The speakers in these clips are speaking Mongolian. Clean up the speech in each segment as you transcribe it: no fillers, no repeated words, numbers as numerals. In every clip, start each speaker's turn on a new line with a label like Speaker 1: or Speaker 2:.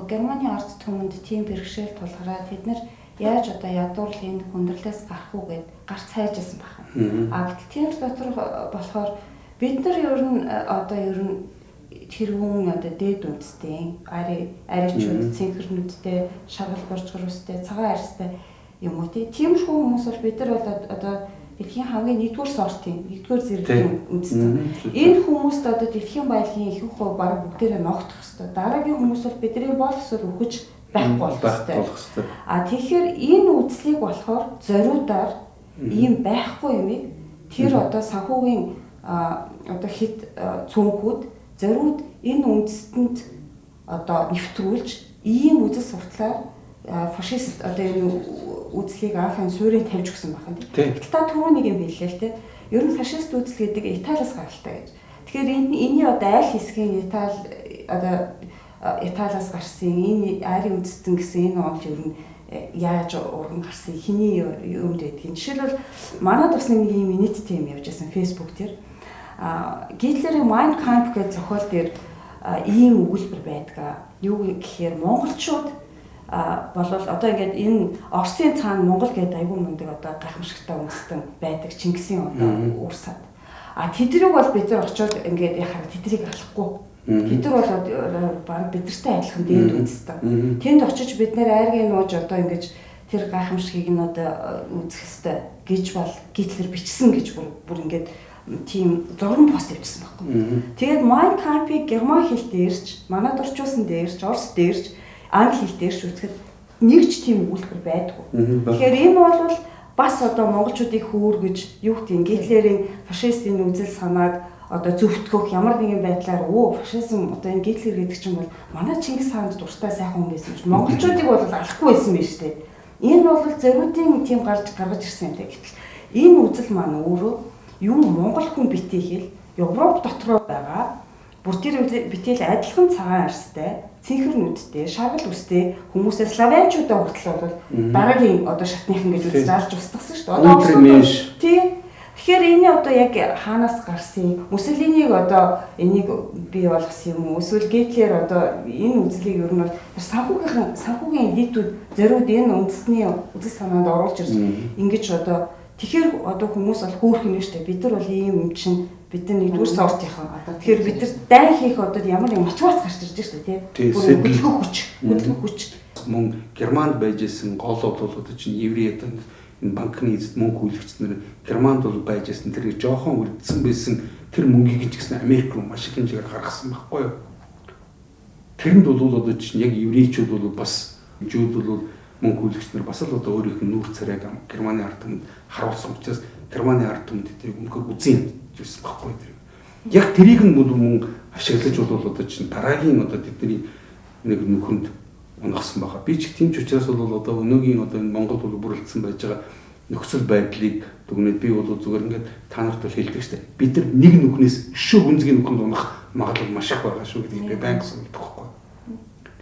Speaker 1: Германы ард түмэнд тийм бэрхшээл тулгараад тэд нар яаж одоо ядуурл энэ хүндрэлээс гарах уу гэд гарч хайжсэн байна. Гэтэл тийм дотор болохоор бид нар ер нь тэр хүн одоо дээд үндэстэй, аричууд, цэнхэрнүүдтэй, шаргал борчгорустэй, цагаан арьстай юм уу тиймэрхүү хүмүүс бол бид нар бол одоо дэлхийн хамгийн нэгдүгээр сортын, нэгдүгээр зэрэглэлийн үндэстэй. Энэ хүмүүст одоо дэлхийн баялагын их хувь бараг бүгдээрээ ногдох хэвээр. Дараагийн хүмүүс бол бидний бол эсвэл өгөж байхгүй болох хэвээр. Тэгэхээр энэ үзлийг болохоор зориудаар ийм байхгүй юмыг тэр одоо санхүүгийн одоо хэд цөөнхүүд зориуд энэ үндэстэнд одоо нэвтрүүлж ийм үзэл сурталаар фашист одоо энэ үзлийг анхны суурийг тавьж өгсөн байна. Гэтэл та түрүү нэг юм хэллээ л те. Ер нь фашист үзэл гэдэг Италиас гаралтай гэж. Тэгэхээр энэний одоо аль хэсгийн Италиас гарсан энэ ари үндэстэн гэсэн энэ онол ер нь яаж урган гарсан хэний юмд гэдгийг. Жишээлбэл манайд бас нэг юм нийттэй юм явж байсан Facebook дээр. Гитлерийн Mein Kampf гэж зохиол дээр ийм өгүүлбэр байдаг. Юу гэхээр монголчууд болвол одоо ингээд энэ Оросын цаана Монгол гэдэг айгүй мундаг одоо гайхамшигтай үндэстэн байдаг Чингисийн одоо урсаад. Тэдрийг бол бид нар очиод ингээд яхаар тэдрийг алахгүй. Тэдэр бол баг бидэртэй адилхан дээд үндэстэн. Тэнд очиж бид нэр айргийн нууж одоо ингээд тэр гайхамшигыг нь одоо үзэх хэвээр гэж бол Гитлер бичсэн гэж бүр ингээд тийм зургийн пост явуулсан байхгүй. Тэгээд Mein Kampf-ийг герман хэл дээрч, манайд орчуулсан дээрч, орос дээрч, англи хэл дээрч үзэхэд нэг ч тийм өгүүлбэр байдгүй. Тэгэхээр энэ бол бас одоо монголчуудыг хөөргөж, юу гэдэг нь Гитлерийн фашистын үзэл санааг одоо зөвтгөх ямар нэгэн байдлаар фашизм одоо энэ Гитлер гэдэг чинь бол манай Чингис хаанд дуртай сайхан хүн байсан юм. Монголчуудыг бол алахгүй байсан байх шүү дээ. Энэ бол зориудын тийм гаргаж ирсэн юм даа. Гэтэл энэ үзэл маань өөрөө юм монгол хүн битээ хэл Европ дотроо байгаа бүр тэр битэл адилхан цагаан арьстай, цэнхэрнүүдтэй, шаргал үстэй хүмүүсээ славянчуудаа хүртэл бол дараагийн одоо шатныхан гэж үзэж алж устгасан шүү дээ. Тийм. Тэгэхээр энэ одоо яг хаанаас гарсан? Муссолинийг одоо энийг бий болгосон юм уу? Эсвэл Гитлер одоо энэ үзлийг ер нь бол санхүүгийн элитүүд зориуд энэ үндэсний үзэл санаанд оруулж ирж ингэж одоо тэгэхээр одоо хүмүүс бол хөөрхөн нь шүү дээ. Бид нар бол ийм юм чинь бид нар нэгдүгээр сортынхан. Тэгэхээр бид нар дайн хийх одоо ямар нэг мотивац гарч ирж шүү дээ, тийм. Хөдөлгөх хүч.
Speaker 2: Мөн Германд байж исэн гол бол одоо чинь еврей одоо энэ банкны эзэд мөнгө хүлэгчнэр Германд бол байж исэн тэр жоохон үлдсэн байсан тэр мөнгийг ч гэсэн Америк руу маш их хэмжээгээр гаргасан байхгүй юу. Тэрэнд бол одоо чинь яг еврейчүүд бол бас жууд бол мөнгө хүлэгчнэр бас л одоо өөрийнх нь нүүр царайг Германы ард түмэнд харуулсан учраас Германы ард түмэнд тэрийг мөнгө үзэн гэсэн баггүй тэр. Яг тэрийг нь мөн ашиглаж бол одоо чинь дараагийн одоо тэдний нэг нөхөнд унгасан байгаа. Би ч тийм ч учраас бол одоо өнөөгийн одоо энэ Монгол бол бүрэлдсэн байж байгаа нөхцөл байдлыг дүгнээд би бол зүгээр ингээд та нарт бол хэлдэг шүү дээ. Бид нар нэг нүхнээс өшөө гүнзгий нүхэнд унах магадлал маш их байгаа шүү гэдгийг би байнга сануулдаг байхгүй.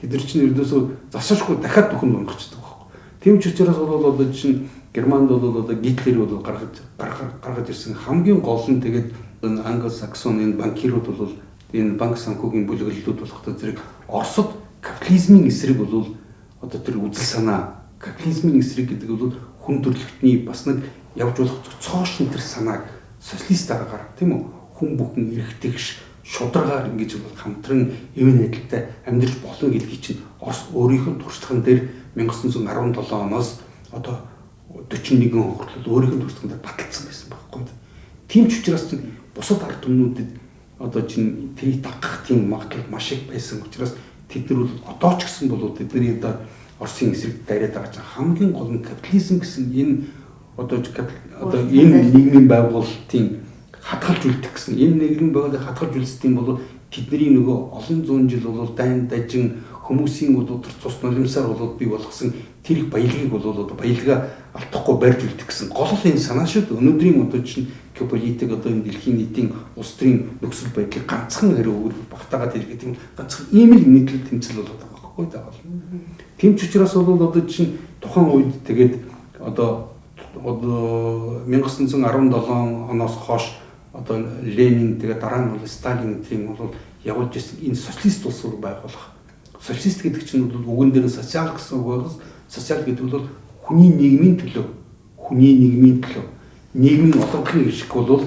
Speaker 2: Тэд нар чинь ердөөсөө засашгүй дахиад нүхэнд унгахчдаг байхгүй. Тийм ч учраас бол одоо чинь Германд бол одоо Гитлер бол гаргаж ирсэн хамгийн гол нь тэгээд Ангlo-Саксон энэ банкирууд бол энэ банк санхүүгийн бүлэглэлүүд болохтой зэрэг Оросд капитализмын эсрэг бол одоо тэр үзэл санаа капитализмын эсрэг гэдэг бол хүн төрөлхтний бас нэг явж болох цоошин тэр санааг социалист аргаар тийм үү хүн бүхэн эрэгтэйгш шударгаар ингэж бол хамтран эвэн найдалтай амьдрч болно гэдгийг чинь Орос өөрийнх нь туршлаган дээр 1917 оноос одоо 41 он хүртэл өөрийнх нь туршлаган дээр баталсан байсан байхгүй. Тийм ч учраас чинь бусад ард түмнүүдэд одоо чинь тэрийг дагах тийм магадлал маш их байсан учраас тэд нар бол одоо ч гэсэн бол тэдний одоо Оросын эсрэг дайраад байгаа чинь хамгийн гол нь капитализм гэсэн энэ одоо энэ нийгмийн байгуулалтын хадгалж үлдэх гэсэн энэ нийгмийн байгуулалтыг хадгалж үлдсэн бол тэдний нөгөө олон зуун жил бол дайн дажин хүмүүсийн өдөр цус нулимсаар бол бий болгосон тэр их баялагийг бол одоо баялгаа алдахгүй барьж үлдэх гэсэн гол энэ санаа шүү дээ. Өнөөдрийн одоо чинь геополитик одоо энэ дэлхийн нийтийн улс төрийн нөхцөл байдлыг ганцхан хариу өгөх багтаагаад ирэх юм ганцхан ийм л нийтлэл тэмцэл болоод байгаа байхгүй даавал. Тийм ч учраас бол одоо чинь тухайн үед тэгээд одоо 1917 оноос хойш одоо Ленин тэгээд дараа нь бол Сталин тийм бол явуулж ирсэн энэ социалист улс руу байгуулах Социалист гэдэг чинь бол үгэн дээр социал гэсэн үг байгаас социал гэдэг бол хүний нийгмийн төлөө, нийгмийн олонхын иршиг бол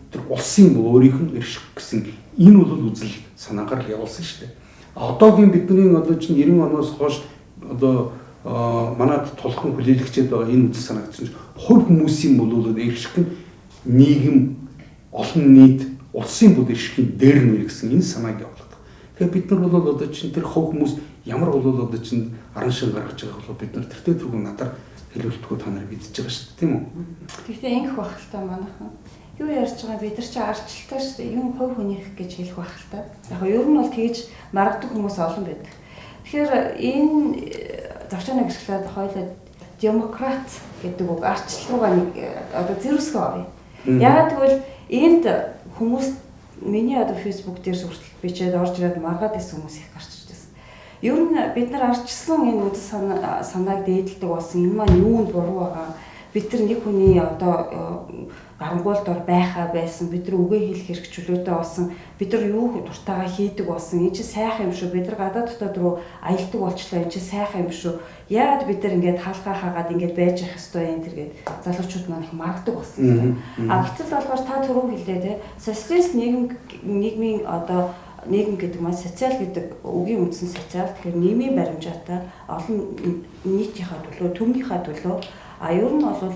Speaker 2: тэр улсын өөрийнх нь иршиг гэсэн энэ бол үзэл санаагаар явуулсан шүү дээ. Одоогийн бидний одоо чинь 90 оноос хойш одоо манад тулхан хүлээлгчээд байгаа энэ үзэл санаа чинь хувь хүмүүсийн бол иршиг нь нийгэм, олон нийт, улсын бүл иршигний дээр нэр гэсэн энэ санааг явуулдаг. Тэгэхээр бид нар бол одоо чинь тэр хувь хүмүүс ямар бол одоо чинь аран шин гаргаж байгаа бол бид нар тэртээ түргэн надаар хэлүүлтгүү та нар мэдчихэж байгаа шүү дээ, тийм үү?
Speaker 1: Гэхдээ ингэх байх л та манайхан. Юу ярьж байгаа бид нар чи арчлалтай шүү дээ. Юм хувь хүнийх гэж хэлэх байх л та. Яг нь ер нь бол тэгж маргадаг хүмүүс олон байдаг. Тэгэхээр энэ зочноо гэрчлээд хоёулаа демократ гэдэг үг арчлалгаагаа нэг одоо зэрүсгөө авъя. Яагаад гэвэл энд хүмүүс миний одоо Facebook дээр хүртэл бичээд орж ирээд маргаад исэн хүмүүс их гарч ирж байсан. Ер нь бид нар арчилсан энэ үзэл санааг дээдэлдэг болсон энэ маань юунд буруу байгаа. Бид нар нэг хүний одоо гарангуул дор байхаа байсан. Бид нар үгээ хэлэх хэрэг чөлөөтэй болсон. Бид нар юу дуртайгаа хийдэг болсон. Энэ чинь сайхан юм шүү. Бид нар гадаад дотоод руу аялдаг болчлаа. Энэ чинь сайхан юм шүү. Яагаад бид нар ингээд хаалгаа хаагаад ингээд байж явах ёстой юм тэргээд залуучууд маань их маргадаг болсон. Гэтэл болохоор та түрүү хэлээ те социалист нийгмийн одоо нийгэм гэдэг маань социал гэдэг үгийн үндсэн социал тэгэхээр нийгмийн баримжаатай олон нийтийнхаа төлөө төмнийхээ төлөө ер нь бол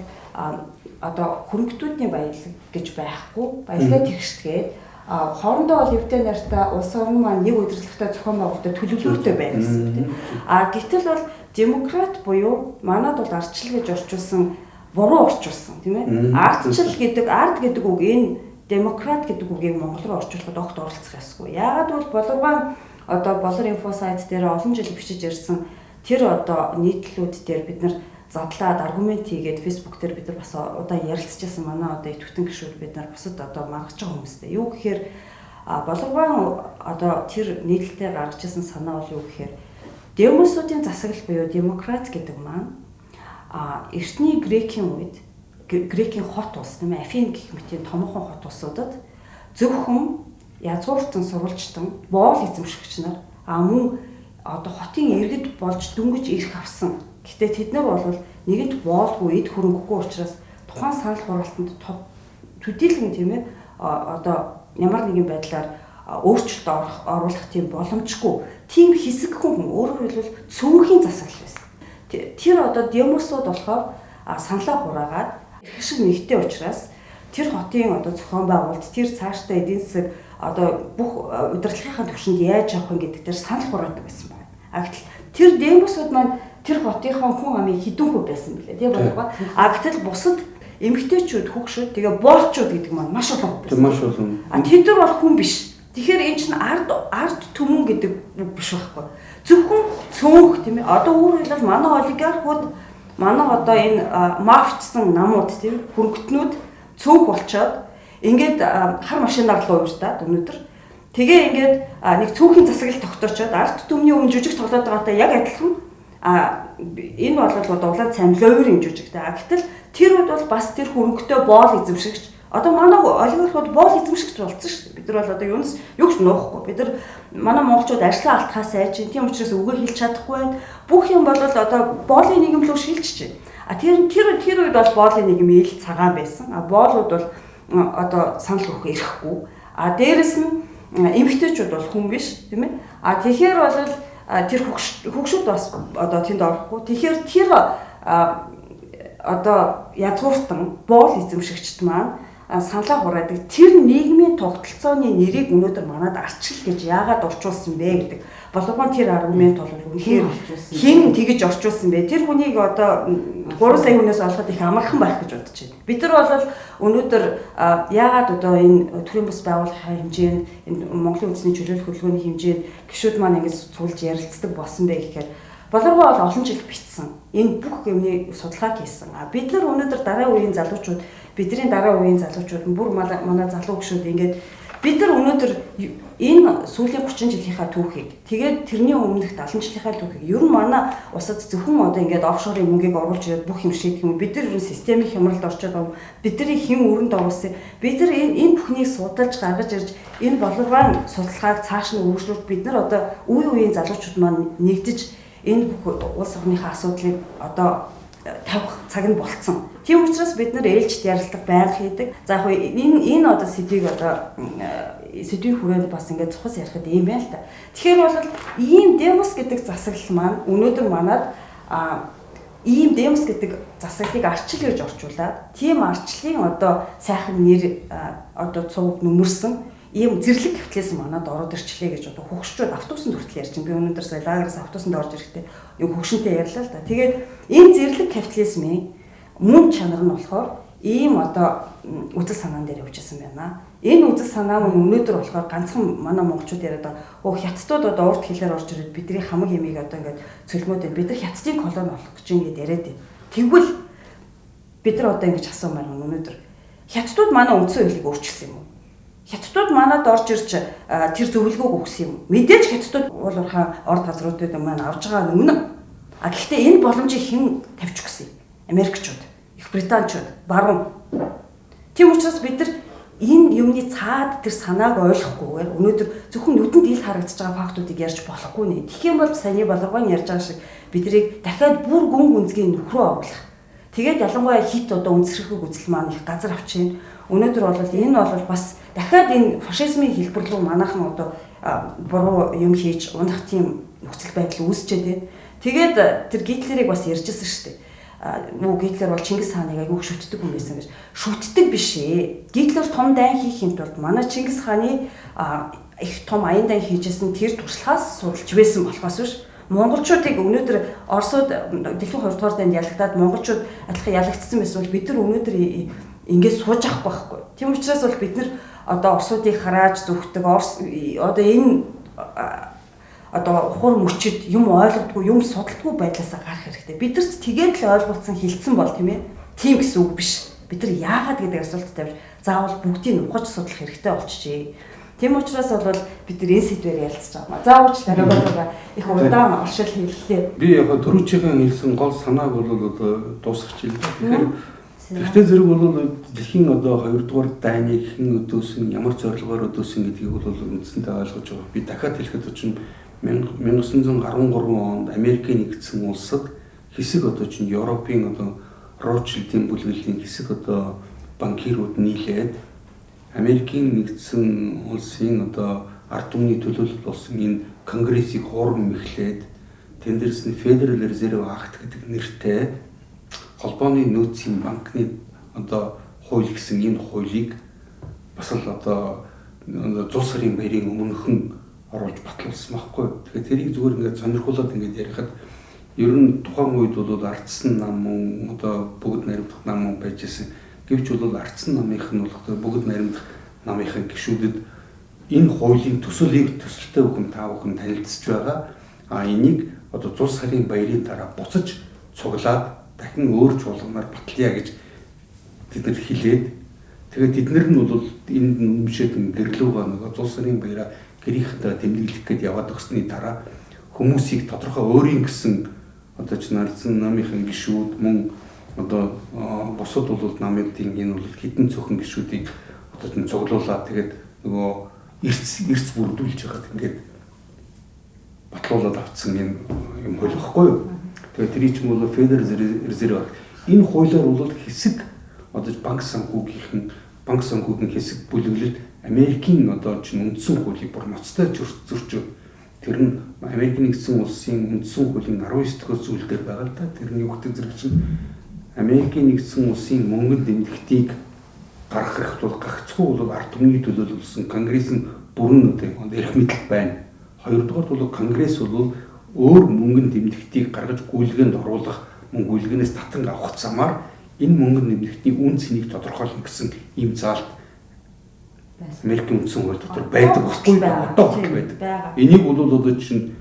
Speaker 1: одоо хөрөнгөтүүдийн баялаг гэж байхгүй баялгаа тэгшдгээд хоорондоо бол эвдээ нартай улс орн маань нэг удирдлагатай зохион байгуулалтад төлөвлөлтөй байна гэсэн үг тийм. Гэтэл бол демократ буюу манад бол ардчил гэж орчуулсан буруу орчуулсан тийм ээ. Ардчил гэдэг ард гэдэг үг энэ демократ гэдэг үгийг монгол руу орчуулахад огт оролцох ёсгүй. Яагаад бол боловган одоо болор инфо сайт дээр олон жил бичиж ирсэн тэр одоо нийтлүүд дээр бид нар задлаад аргумент хийгээд Facebook дээр бид нар бас удаа ярилцчихсан манай одоо идэвхтэн гишүүд бид нар бусад одоо маргаж байгаа хүмүүстэй. Юу гэхээр боловган одоо тэр нийтлэлтэй гаргаж ирсэн санаа бол юу гэхээр демосуудын засаглал буюу демократ гэдэг маань эртний грекийн үед грекийн хот улс тийм ээ Афин гэх мэтийн томоохон хот улсуудад зөвхөн язгууртан сурвалжтан боол эзэмшигч нар мөн одоо хотын иргэд болж дөнгөж ирэх авсан. Гэтэ тэд нар бол нэгэнт боолгүй эд хөрөнгөгүй учраас тухайн санал хураалтанд төдийлөн тийм ээ одоо ямар нэгэн байдлаар өөрчлөлт оруулах тийм боломжгүй тийм хэсэг хүн өөрөөр хэлбэл цөөнхийн засаглал байсан. Тэр одоо демосууд болохоор саналаа хураагаад эрх шиг нэгтэй учраас тэр хотын одоо зохион байгуулалт тэр цаашдаа эдийн засаг одоо бүх удирдлагынхаа түвшинд яаж явах вэ гэдэг дээр санал хураадаг байсан байна. Гэтэл тэр демосууд маань тэр хотынхаа хүн амын хідэн хүн байсан билээ тийм болов. Гэтэл бусад эмэгтэйчүүд хөгшүүд тэгээ боолчууд гэдэг маань маш олон байсан.
Speaker 2: Маш олон.
Speaker 1: Тэд нар бол хүн биш. Тэгэхээр энэ чинь ард түмэн гэдэг үг биш байхгүй. Зөвхөн цөөнх тийм ээ. Одоо өөрөөр хэлбэл манай олигархууд манай одоо энэ мафчсан намууд тийм хөргөтнүүд цөөнх болчоод ингээд хар машинаар л уурдаад өнөөдөр тэгээ ингээд нэг цөөнхийн засаглал тогтоочоод ард түмний өмнө жүжиг тоглоод байгаатай яг адилхан энэ бол одоо улаан цайм ловрын жүжигтэй. Гэтэл тэр үед бол бас тэр хөрөнгөтэй боол эзэмшигч одоо манай олигархууд боол эзэмшигч болсон шүү дээ. Бид нар бол одоо юунаас юу ч нуухгүй. Бид нар манай монголчууд ажлаа алтхаас айж тийм учраас үгээ хэлж чадахгүй байна. Бүх юм бол одоо боолын нийгэм рүү шилжиж байна. Тэр үед бол боолын нийгэм ил цагаан байсан. Боолууд бол одоо санал өгөх ирэхгүй. Дээрэс нь эмэгтэйчүүд бол хүн биш тийм ээ. Тэгэхээр бол тэр хөгшүүд бас одоо тэнд орохгүй. Тэгэхээр тэр одоо язгууртан боол эзэмшигчд маань саналаа хураадаг тэр нийгмийн тогтолцооны нэрийг өнөөдөр манад арчил гэж яагаад орчуулсан бэ гэдэг боловгон тэр аргумент бол үнэхээр хэн тэгж орчуулсан бэ? Тэр хүнийг одоо 3 сая хүнээс олоход их амархан байх гэж бодож байна. Бид нар бол өнөөдөр яагаад одоо энэ төрийн бас байгууллагын хэмжээнд энэ Монголын үндэсний чөлөөлөх хөтөлбөрийн хэмжээнд гишүүд маань ингэж суулж ярилцдаг болсон бэ гэхээр боловгоо бол олон жил бичсэн. Энэ бүх юмны судалгааг хийсэн. Бид нар өнөөдөр дараа үеийн залуучууд бидний дараа үеийн залуучууд бүр манай залуу гишүүд ингээд бид нар өнөөдөр энэ сүүлийн 30 жилийнхаа түүхийг тэгээд тэрний өмнөх 70 жилийнхаа түүхийг ер нь манай улсад зөвхөн одоо ингээд офшорын мөнгийг оруулж ирээд бүх юм шийдэх юм. Бид нар системийн хямралд орчод байгаа. Бидний хэн өрөнд оруулсан. Бид нар энэ бүхнийг судалж гаргаж ирж энэ боловсролын судалгааг цааш нь өргөжлүүлж бид нар одоо үеийн залуучууд маань нэгдэж энэ улс орныхаа асуудлыг одоо тавих цаг нь болцсон. Тийм учраас бид нар ээлжид ярилцлага байнга хийдэг. За яг энэ одоо сэдвийг одоо сэдвийн хүрээнд бас ингээд цухас ярихад юм байна л та. Тэгэхээр бол ийм демос гэдэг засаглал маань өнөөдөр манад ийм демос гэдэг засаглалыг арчил гэж орчуулад тийм арчлын одоо сайхан нэр одоо цуг нөмөрсөн ийм зэрлэг капитализм манад ороод ирчлээ гэж одоо хөгшчүүд автобусанд хүртэл ярьж байна. Би өнөөдөр сая лагераас автобусанд орж ирэхдээ юм хөгшөнтэй ярьлаа л да. Тэгээд энэ зэрлэг капитализмын мөн чанар нь болохоор ийм одоо үзэл санаан дээр явчихсан байна. Энэ үзэл санаа мөн өнөөдөр болохоор ганцхан манай монголчууд яриад байгаа хятадууд одоо урд хэлээр орж ирээд бидний хамаг ямиг одоо ингээд цөлмөөд байна. Бид нар хятадын колони болох гэж ингээд яриад байна. Тэгвэл бид нар одоо ингэж асуумаар өнөөдөр хятадууд манай үндсэн хуулийг өөрчилсөн юм уу? Хятадууд манад орж ирж тэр зөвлөгөөг өгсөн юм. Мэдээж хятадууд уулуурхаа орд газруудад маань авж байгаа нь үнэн. Гэхдээ энэ боломжийг хэн тавьчих гэсэн юм? Америкчууд, Их Британичууд, баруун. Тийм учраас бид нар энэ юмны цаад тэр санааг ойлгохгүйгээр өнөөдөр зөвхөн нүдэнд ил харагдаж байгаа фактуудыг ярьж болохгүй нэ. Тэгэх юм бол саяны боловгоон ярьж байгаа шиг биднийг дахиад бүр гүн гүнзгий нөхрөө оруулах. Тэгээд ялангуяа хит одоо үндэсрэхийг үзэл маань их газар авчин. Өнөөдөр бол энэ бол бас дахиад энэ фашизмын хэлбэр рүү манайхан одоо буруу юм хийж унах тийм нөхцөл байдал үүсчээд байна. Тэгээд тэр Гитлерийг бас ярьжсэн шүү дээ. Гитлер бол Чингис хааныг айгүй шүтдэг хүн байсан гэж. Шүтдэг биш ээ. Гитлер том дайн хийхин тулд манай Чингис хааны их том аян дайн хийжсэн тэр туршлагаас судалж байсан болохоос биш. Монголчуудыг өнөөдөр Оросууд дэлхийн 2 дугаар дайнд ялагдаад монголчууд адилхан ялагдсан байсан бол бид нар өнөөдөр ингэж сууж авах байхгүй. Тийм учраас бол бид нар одоо Оросуудыг харааж зүгтдэг одоо энэ одоо ухуур мөчид юм ойлгодгүй, юм судалдаггүй байдлаас гарах хэрэгтэй. Бид нар тэгээд л ойлгуулсан хилцсэн бол тийм ээ. Тийм гэсэн үг биш. Бид нар яагаад гэдэг асуулт тавьж заавал бүгдийг ухаж судлах хэрэгтэй болчихжээ. Тийм учраас бол бид нар энэ сэдвээр ярилцж байгаа. Заавал дараагаа их удаан оршил хэллээ. Би
Speaker 2: яг төрүүчийн хэлсэн гол санааг бол одоо дуусгач хэлээ. Тэгэхээр зэрэг бол дэлхийн одоо 2 дугаар дайныг хэн өдөөсөн, ямар зорилгоор өдөөсөн гэдгийг бол үндсэндээ ойлгож байгаа. Би дахиад хэлэхэд чинь 1913 онд Америкийн нэгдсэн улсад хэсэг одоо чинь Европын одоо Ротшильдийн бүлэглэлийн хэсэг одоо банкирууд нийлээд Америкийн нэгдсэн улсын одоо ард түмний төлөөлөл болсон энэ конгрессийг хуурам эхлээд тэндээс нь Federal Reserve Act гэдэг нэртэй холбооны нөөцийн банкны одоо хууль гэсэн энэ хуулийг бас л одоо зул сарын баярын өмнөхөн оруулж батлуулсан байхгүй. Тэгэхээр тэрийг зүгээр ингээд сонирхуулаад ингээд ярихад ер нь тухайн үед бол ардсан нам мөн одоо бүгд наримдах нам мөн байж исэн. Гэвч бол ардсан намынх нь бол бүгд наримдах намынхын гишүүдэд энэ хуулийн төсөлтэй бүхэн та бүхэн танилцж байгаа. Энийг одоо зул сарын баярын дараа буцаж цуглаад дахин өөр чуулганаар батлая гэж тэд нар хэлээд тэгээд тэднэр нь бол энэ нэмшээд гэрлүүгээ нэг зул сарын баяраа гэрийнхээ тэмдэглэх гээд яваад өгсөний дараа хүмүүсийг тодорхой өөрийн гэсэн одоо ч нарцсан намынхын гишүүд мөн одоо бусад бол намуудын энэ бол хідэн цөөхөн гишүүдийг одоо ч цуглуулад тэгээд нөгөө эрс бүрдүүлж яхад ингээд батлуулаад авцсан юм хууль байхгүй юу. Тэгээд тэрий ч юм бол Federal Reserve энэ хуулиар бол хэсэг одоо банк санхүүгийн хэсэг бүлэглэлд Америкийн одоо чинь үндсэн хуулийг бүр ноцтой зөрчөөд тэр нь Америкийн нэгдсэн улсын үндсэн хуулийн 19 дахь зүйл дээр байгаа л да. Тэрний үгтэй зэрэг чинь Америкийн нэгдсэн улсын мөнгөнд нэмэгдийг гаргах тул гагцхүү бол ард түмний төлөөлөлсөн конгрессийн бүрэн одоо эрх мэдэл байна. Хоёрдугаар бол конгресс бол өөр мөнгөнд нэмэгдийг гаргаж гүйлгээнд оруулах мөн гүйлгээнээс татан авах замаар энэ мөнгөнд нэмэгдийн үн цэнийг тодорхойлно гэсэн ийм заалт Америкийн үндсэн хууль дотор байдаг байхгүй одоо хүртэл байдаг. Энийг бол одоо чинь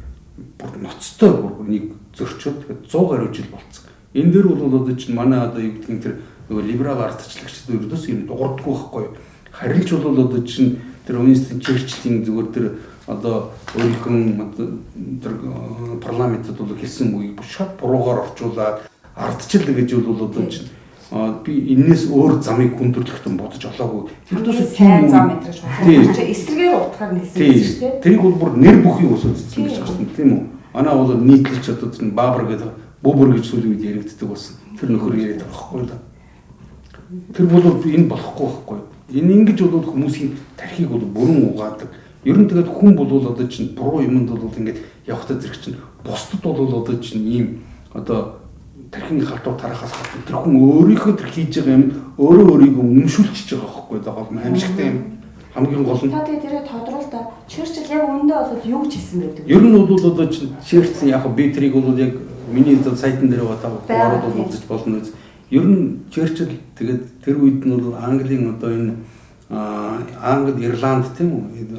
Speaker 2: бүр ноцтой нэг зөрчөөд 100 гаруй жил болцсон. Энэ дээр бол одоо чинь манай одоо юу гэдэг нь тэр нөгөө либерал ардчлагчид өрөөс юм дуурдаггүй байхгүй. Харин ч бол одоо чинь тэр Уинстон Черчиллийн зүгээр тэр одоо өөрийнх нь тэр парламентод бол хэлсэн үгийг шат буруугаар орчуулад ардчил гэж бол одоо чинь би энэс өөр замыг хүндрэлтэн бодож олоогүй.
Speaker 1: Тэрдээс сайн зам мэдрэж байна. Эсрэгээр утгаар хэлсэн шүү дээ.
Speaker 2: Тэрийг бол бүр нэр бүхий ус үзсэн гэж байна тийм үү? Манай бол нийтлэлч одоо чинь Баабар гэдэг Бөбөр гэж сүүлийн үед яригддаг болсон. Тэр нөхөр яриад байгаа байхгүй л. Тэр бол энэ болохгүй байхгүй. Энэ ингэж бол хүмүүсийн тархийг бол бүрэн угаадаг. Ер нь тэгээд хүн бол одоо чинь буруу юмд бол ингэж явахтаа зэрэг чинь бусдад бол одоо чинь ийм одоо тархины халтур тарахаас гадна тэр хүн өөрийнхөө тэр хийж байгаа юм өөрийгөө өмшүүлчихэж байгаа байхгүй даа гол аимшигтай юм. Хамгийн гол нь
Speaker 1: та тэгээд тэрэ тодруулах та Черчилл яг үндэ бол юу гэж хэлсэн байдаг.
Speaker 2: Ер нь бол одоо чинь Черчилл яг би тэрийг бол яг миний сайтн дээр ороод үзэж болно үз. Ер нь Черчилл тэгээд тэр үед нь бол Английн одоо энэ Англи, Ирланд тийм үү,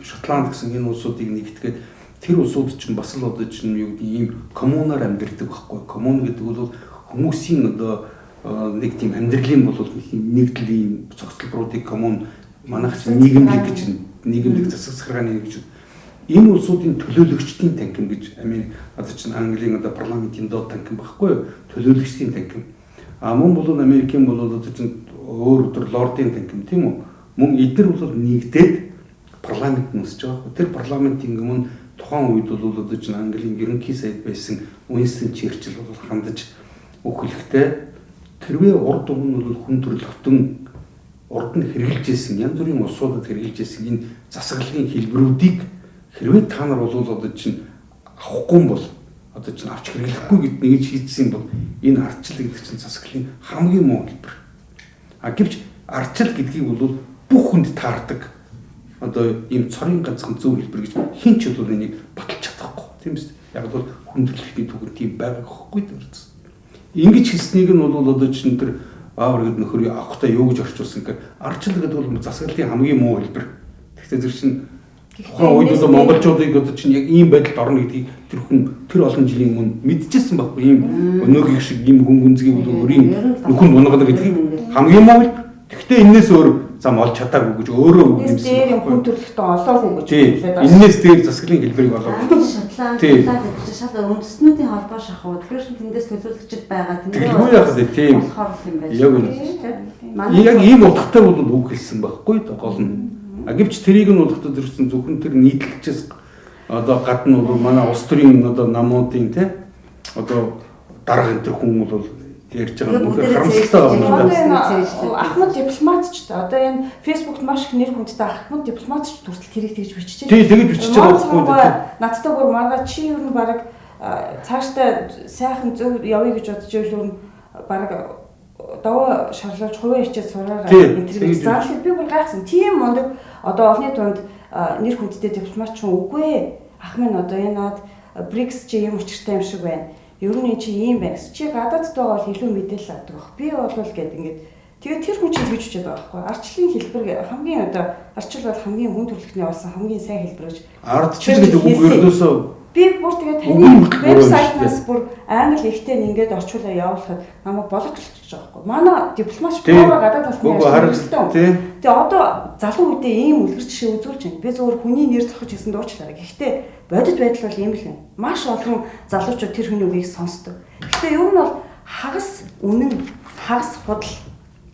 Speaker 2: Шотланд гэсэн энэ улсуудыг нэгтгээд тэр улсууд чинь бас л одоо чинь юу гэдэг ийм коммунаар амьдардаг байхгүй. Коммун гэдэг бол хүмүүсийн одоо нэг тийм амьдралын бол нэгдэл ийм цогцлборуудыг коммун манайх нийгэмлэг гэж нийгэмлэг засаг захиргааны гэж энэ улсуудын төлөөлөгчдийн танхим гэж одоо чинь Английн одоо парламентын доод танхим байхгүй төлөөлөгчдийн танхим. Мөн бол Америкийн бол одоо чинь өөр өдөр лордын танхим тийм үү? Мөн эдгээр бол нэгдээд парламент нөсөж байгаа. Тэр парламентын өмнө тухайн үед бол одоо чинь Английн ерөнхий сайд байсан Уинстон Черчилл бол хандаж өгөхлөхтэй тэрвээ урд өмнө бол хүн төрөлхтөн урд нь хэрэгжилж ирсэн янз бүрийн улсуудад хэрэгжилж ирсэн энэ засаглалын хэлбэрүүдийг хэрвээ та нар бол одоо чинь авахгүй юм бол одоо чинь авч хэрэглэхгүй гэд нэгж хийцсэн бол энэ ардчил гэдэг чинь засаглалын хамгийн муу хэлбэр. Гэвч ардчил гэдгийг бол бүх хүнд таардаг одоо ийм цорын ганцхан зөв хэлбэр гэж хин ч бол энийг баталж чадахгүй тийм биз. Яг бол хүндрэлтний түгэнд тийм байгаа гэхгүй дээ. Ингэж хэлснийг нь бол одоо чинь тэр Баабар гэдэг нөхөр авахтаа юу гэж орчуулсан гэхээр ардчил гэдэг бол засаглалын хамгийн муу хэлбэр. Гэхдээ тэр чинь тухайн үед одоо монголчуудыг одоо чинь яг ийм байдалд орно гэдгийг тэр хүн тэр олон жилийн өмнө мэдчихсэн байхгүй ийм өнөөгийн шиг ийм хүн гүнзгий бол өөрийн нөхөнд унгана гэдгийг хамгийн муу. Гэхдээ энэс өөр зам олж чадаагүй гэж өөрөө
Speaker 1: үгэмсэн. Тэр хүн төрлөختөө олоогүй гэж
Speaker 2: хэлээд байна. Энэс дээр засаглалын хэлбэрийг олоогүй.
Speaker 3: Шотланд шал үндэстнүүдийн холбоо шахуу тэгэхээр тэндээс төлөөлөгчд байгаа.
Speaker 2: Тэгвэл яах вэ? Тийм. Яг ийм утгатай бол үг хэлсэн байхгүй гол нь. Гэвч тэрийг нь бодохдоо зэрэгсэн зөвхөн тэр нийтлэлчээс одоо гадна бол манай улс төрийн одоо намуудын тий одоо дарга энэ хүн бол ярьж байгаа нь харамсалтай байна.
Speaker 1: Ахмад дипломатч одоо энэ фэйсбүүкт маш их нэр хүндтэй ахмад дипломатч төртөл тэрийг тэгж биччихэ.
Speaker 2: Тий тэгж бичиж байгаа байхгүй.
Speaker 1: Надтай бүр маргаа чи юу н баг цаашдаа сайхан зөв явъя гэж бодож ивэл баг даваа шарлаж хувийн хичээл сураараа интервью заалхад би бүр гайхсан. Тийм мундаг одоо олонний дунд нэр хүндтэй дипломатч үгүй. Ах минь одоо энэ над БРИКС чи юм учиртай юм шиг байна. Ер нь чи ийм байна. Чи гадаадд байгаа бол илүү мэдээлэл авдаг баг. Би бол гээд ингээд тэгээд тэр хүн чинь гэж үчээд байгаа байхгүй. Ардчлалын хэлбэр хамгийн одоо ардчил бол хамгийн хүн төрөлхтний болсон хамгийн сайн хэлбэр гэж.
Speaker 2: Ардчил гэдэг үг ердөөсөө
Speaker 1: би бүр тэгээд таны вебсайтнаас бүр англи ихтэй ингээд орчуулаа явуулахад намайг болгочихж байгаа байхгүй. Манай дипломатч бороо гадаад талын ажилладаг. Тэгээд одоо залуу үедээ ийм үлгэр жишээ үзүүлж байна. Би зөвхөн хүний нэр зохиж хийсэн дуучлаарай. Гэхдээ бодит байдал бол ийм л юм. Маш олон залуучууд тэр хүний үгийг сонсдог. Гэхдээ ер нь бол хагас үнэн, хагас худал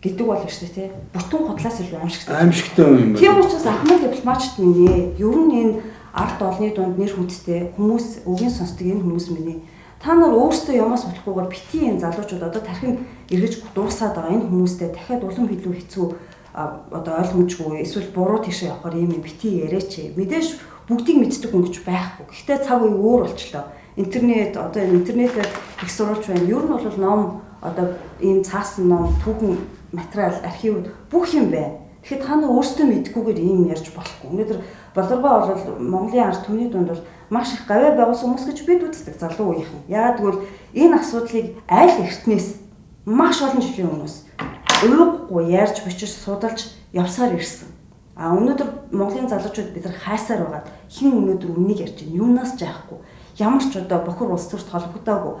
Speaker 1: гэдэг бол шүү дээ, тий. Бүтэн худлаас илүү аимшигтай.
Speaker 2: Аимшигтай юм байна.
Speaker 1: Тийм учраас ахмад дипломатчд минь ер нь энэ ард олны дунд нэр хүндтэй хүмүүс үгийн сонсдог энэ хүмүүс минь та нар өөрсдөө ямаас болохгүйгээр бити энэ залуучууд одоо тархин эргэж дуусаад байгаа энэ хүмүүстэй дахиад улам илүү хэцүү одоо ойлгомжгүй эсвэл буруу тийшээ явахаар юм бити яриач мэдээж бүгдийг мэддэг хүн гэж байхгүй. Гэхдээ цаг үе өөр болчлоо. Интернет одоо интернетээр их сурвалж байна. Ер нь бол ном одоо ийм цаасан ном, түүхэн материал, архив бүх юм байна. Тэгэхээр та нар өөрсдөө мэдгүйгээр ийм ярьж болохгүй. Өнөөдөр болоргоо бол Монголын ард түмний дунд бол маш их гавьяа байгуулсан хүмүүс гэж бид үздэг залуу үеийнхэн. Яагаад гэвэл энэ асуудлыг аль эртнээс маш олон жилийн өмнөөс ууггүй ярьж бичиж судалж явсаар ирсэн. Өнөөдөр Монголын залуучууд бид нар хайсаар байгаа. Хэн өнөөдөр үннийг ярьж байна? Юунаас жаахгүй. Ямар ч одоо бохор улс төрт холбогдоогүй.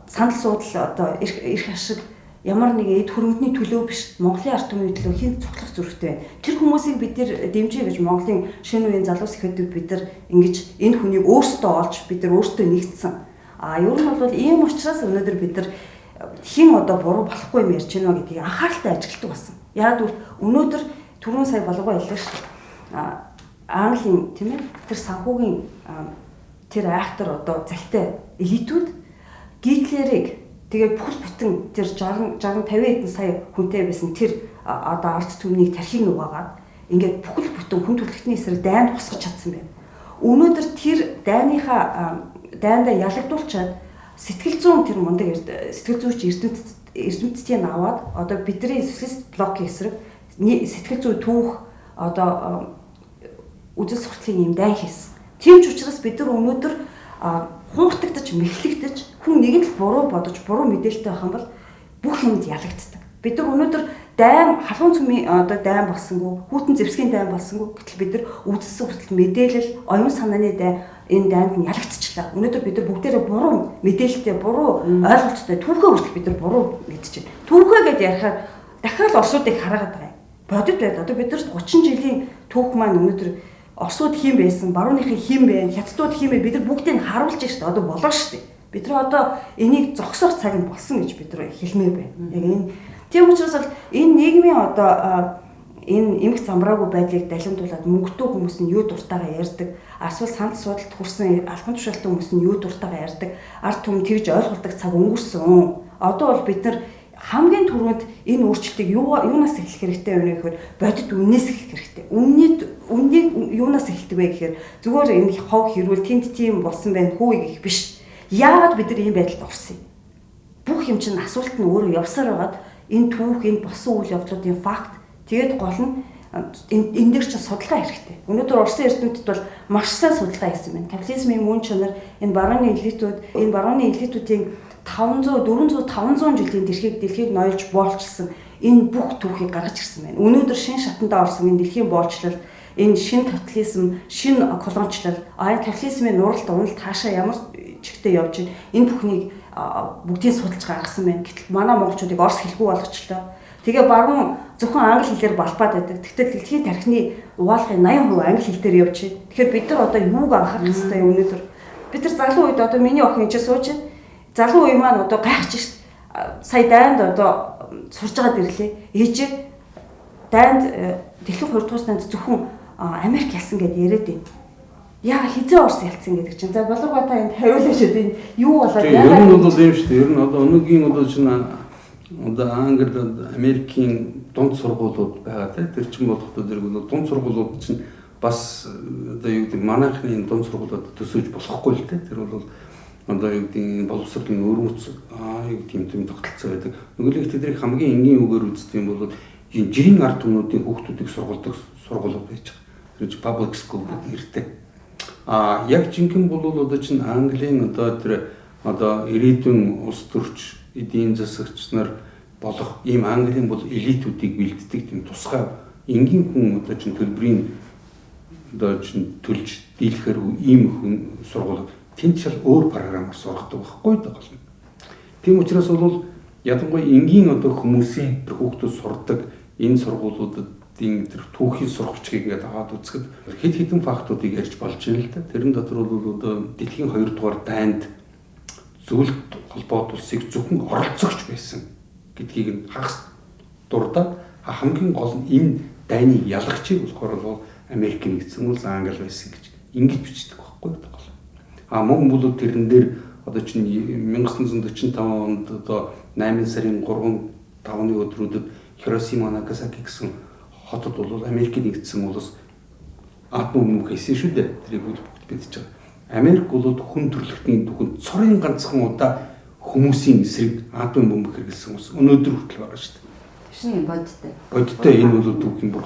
Speaker 1: Санал суудлал одоо эрх ашиг ямар нэгэн эд хөрөнгөний төлөө биш Монголын ард түмний төлөө хэн цуглах зөрүүтэй байна. Тэр хүмүүсийг бид нэр дэмжиж гэж Монголын шинэ үеийн залуус ихэдүүд бид нар ингэж энэ хүнийг өөрсдөө олж бид нар өөрсдөө нэгдсэн. Ер нь бол ийм учраас өнөөдөр бид нар хэн одоо буруу болохгүй юм ярьж байна гэдгийг анхааралтай ажигладаг болсон. Яг л өнөөдөр түрүүн сая болгоо хэллээ шүү дээ. Английн тийм ээ тэр санхүүгийн тэр актер одоо залтай элитүүд Гитлерийг тэгээд бүхэл бүтэн тэр 60 50 хэдэн сая хүнтэй байсан тэр одоо ард түмнийг тархийг нугаагаад ингээд бүхэл бүтэн хүн төрөлхтний эсрэг дайнд босгож чадсан байна. Өнөөдөр тэр дайндаа ялагдуулчаад сэтгэл зүйн тэр мундаг сэтгэл зүйч эрдэмтдийн аваад одоо бидний социалист блокийн эсрэг сэтгэл зүй түүх одоо үжил сурталын юм дай хийсэн. Тийм ч учраас бид нар өнөөдөр хууртагдаж мэхлэгдэж хүн нэг л буруу бодож буруу мэдээлэлтэй байх юм бол бүх юмд ялагддаг. Бид нар өнөөдөр дайм халуун цөмийн одоо дайм болсонгүй, хүүтэн зэвсгийн дайм болсонгүй гэтэл бид нар үжил суртал мэдээлэл, оюун санааны дайм энэ дайнд нь ялагдчихлаа. Өнөөдөр бид нар бүгдээрээ буруу мэдээлэлтэй, буруу ойлголттой түүхээ хүртэл бид нар буруу мэдчихэв. Түүхээ гэдээ ярихаар дахиад орсуудыг хараагаад байгаа юм. Бодит байд. Одоо бид нар 30 жилийн түүх маань өнөөдөр Оросууд хин байсан, барууныхын хин байна, хятадууд хин байна. Бид нар бүгдийг харуулж штэ. Одоо болоо штэ. Бид нар одоо энийг зогсоох цаг нь болсон гэж бид нар хэлмээр байна. Яг энэ тийм учраас бол энэ нийгмийн одоо энэ эмх замраагүй байдлыг далимдуулаад мөнгөтэй хүмүүс нь юу дуртайгаа ярьдаг, эсвэл санд судалд хүрсэн албан тушаалтай хүмүүс нь юу дуртайгаа ярьдаг, ард түмэн тэгж ойлгуулдаг цаг өнгөрсөн. Одоо бол бид нар хамгийн түрүүнд энэ өөрчлөлтийг юунаас эхлэх хэрэгтэй вэ гэхээр бодит үннээс эхлэх хэрэгтэй. Үннийг юунаас эхэлдэг вэ гэхээр зүгээр энэ хов хэрүүл тэнд тийм болсон байна хүү гэх биш. Яагаад бид нар ийм байдалд орсон юм? Бүх юм чинь асуулт нь өөрөө явсаар байгаад энэ түүх, энэ болсон үйл явдлуудын факт тэгээд гол нь энэ дээр чинь судалгаа хэрэгтэй. Өнөөдөр Оросын эрдэмтэд бол маш сайн судалгаа хийсэн байна. Капитализмын мөн чанар, энэ барууны элитүүдийн 500 400 500 жилийн дэлхийг ноёлж боолчилсан энэ бүх түүхийг гаргаж ирсэн байна. Өнөөдөр шинэ шатандаа орсон энэ дэлхийн боолчлол, энэ шинэ капитализм, шинэ колоничлол, энэ капитализмын нуралт уналт хаашаа ямар чигтээ явж байна. Энэ бүхнийг бүгдийг судалж гаргасан байна. Гэтэл манай монголчуудыг орос хэлгүй болгочлоо. Тэгээ баруун зөвхөн англи хэлээр балбаад байдаг. Тэгтэл дэлхийн тархины угаалгын 80% англи хэл дээр явж байна. Тэгэхээр бид нар одоо юуг анхаарах хэрэгтэй өнөөдөр? Бид нар залуу үед одоо миний охин энэ сууж байна. Залуу үе маань одоо гайхаж шít. Сая дайнд одоо сурж байгаад ирлээ. Ээжээ дайнд дэлхийн 2 дугаар дайнд зөвхөн Америк ялсан гэдээ яриад байна. Яа хизээ Орос ялсан гэдэг чинь. За боловгоо та энд хариулаа шүү дээ. Юу болоод
Speaker 2: яагаад? Ер нь бол юм шүү дээ. Ер нь одоо өнөөгийн одоо чинь одоо Англид Америкийн дунд сургуулиуд байгаа тийм. Тэр чинь болохдоо зэрэг бол дунд сургуулиуд чинь бас одоо юу гэдэг манайхны дунд сургуулиуд төсөөж болохгүй л тийм. Тэр бол одоо юу гэдэг боловсролын өрөөц юу гэдэг юм тогтолцоо байдаг. Нөгөөлөг тэднийг хамгийн энгийн үгээр үздэг юм бол энэ жирийн ард түмнүүдийн хүүхдүүдийг сургуулдаг сургуулиуд байж байгаа. Тэр public school гэдэг нэртэй. Яг жинхэнэ бол одоо чинь Английн одоо тэр одоо ирээдүйн улс төрч эдийн засагч нар болох ийм Английн бол элитүүдийг бэлддэг тийм тусгай энгийн хүн одоо чинь төлбөрийн одоо чинь төлж дийлэхээр ийм хүн сургуулиуд тэнд шал өөр програмаар сургадаг байхгүй даа. Тийм учраас бол ядангуяа энгийн одоо хүмүүсийн хүүхдүүд сурдаг энэ сургуулиудын тэр түүхийн сургачгийг гээд аваад үзэхэд хэд хэдэн фактуудыг ярьж болж байна л да. Тэрэн дотор бол одоо дэлхийн 2 дугаар дайнд зөвлөлт холбоот улсыг зөвхөн оролцогч байсан гэдгийг нь хагас дурдаад хамгийн гол нь энэ дайны ялагчийг болохоор бол Америк нэгдсэн улс Англи байсан гэж ингэж бичдэг байхгүй даа. Мөн бол тэрэн дээр одоо чинь 1945 онд одоо 8 сарын 3-5-ны өдрүүдэд Хиросима Нагасаки гэсэн хотод бол Америк нэгдсэн улс атом бомб хийсэн шүү дээ. Тэрийг бүгд бидэж байгаа. Америк бол хүн төрөлхтний түүхэнд цорын ганцхан удаа хүмүүсийн эсрэг атом бомб хэрэглэсэн улс өнөөдөр хүртэл байгаа шүү дээ.
Speaker 3: Шинэ бодтой.
Speaker 2: Бодтой энэ бол түүхийн бүр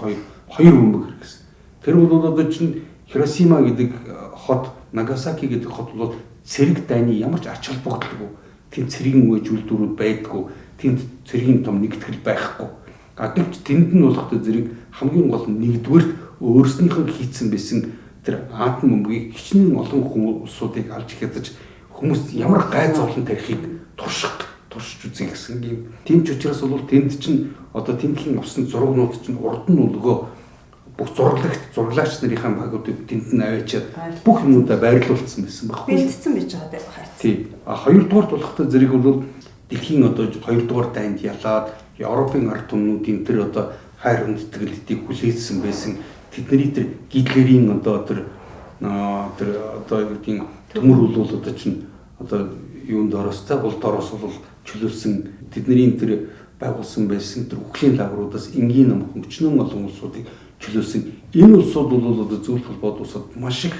Speaker 2: хоёр бомб хэрэглэсэн. Тэр бол одоо чинь Хиросима гэдэг хот, Нагасаки гэдэг хот бол цэрэг дайны ямар ч ач холбогдолгүй. Тэнд цэргийн үеж үйлдвэрүүд байдгүй. Тэнд цэргийн том нэгтгэл байхгүй. Гэвч тэнд нь болохтой зэрэг хамгийн гол нь нэгдүгээр өөрснийхөө хийцэн байсан тэр атом бомбыг хичнээн олон улсуудыг алж хядаж хүмүүс ямар гай зовлон тарихыг туршиж үзье гэсэн юм. Тийм ч учраас бол тэнд чинь одоо тэмдгийн авсан зургнууд чинь урд нь нөгөө бүх зурглаач нарын багуудыг тэнд нь аваачаад бүх юмудаа байрлуулсан байсан байхгүй.
Speaker 1: Бэлдсэн байж байгаа даа хайц.
Speaker 2: Тийм. Хоёрдугаар болохтой зэрэг бол дэлхийн одоо хоёрдугаар дайнд ялаад Европын ард түмнүүдийн тэр одоо хайр хүндэтгэлтийг хүлээсэн байсан тэдний тэр Гитлерийн одоо тэр одоо юу гэдгийг төмөр бол одоо чинь одоо юунд ороостай улд ороос бол чөлөөлсөн тэдний тэр байгуулсан байсан тэр үхлийн лагруудаас энгийн нам хөгжнөн олон улсуудыг чөлөөсөн энэ улсууд бол одоо зөвлөлт холбоод улсууд маш их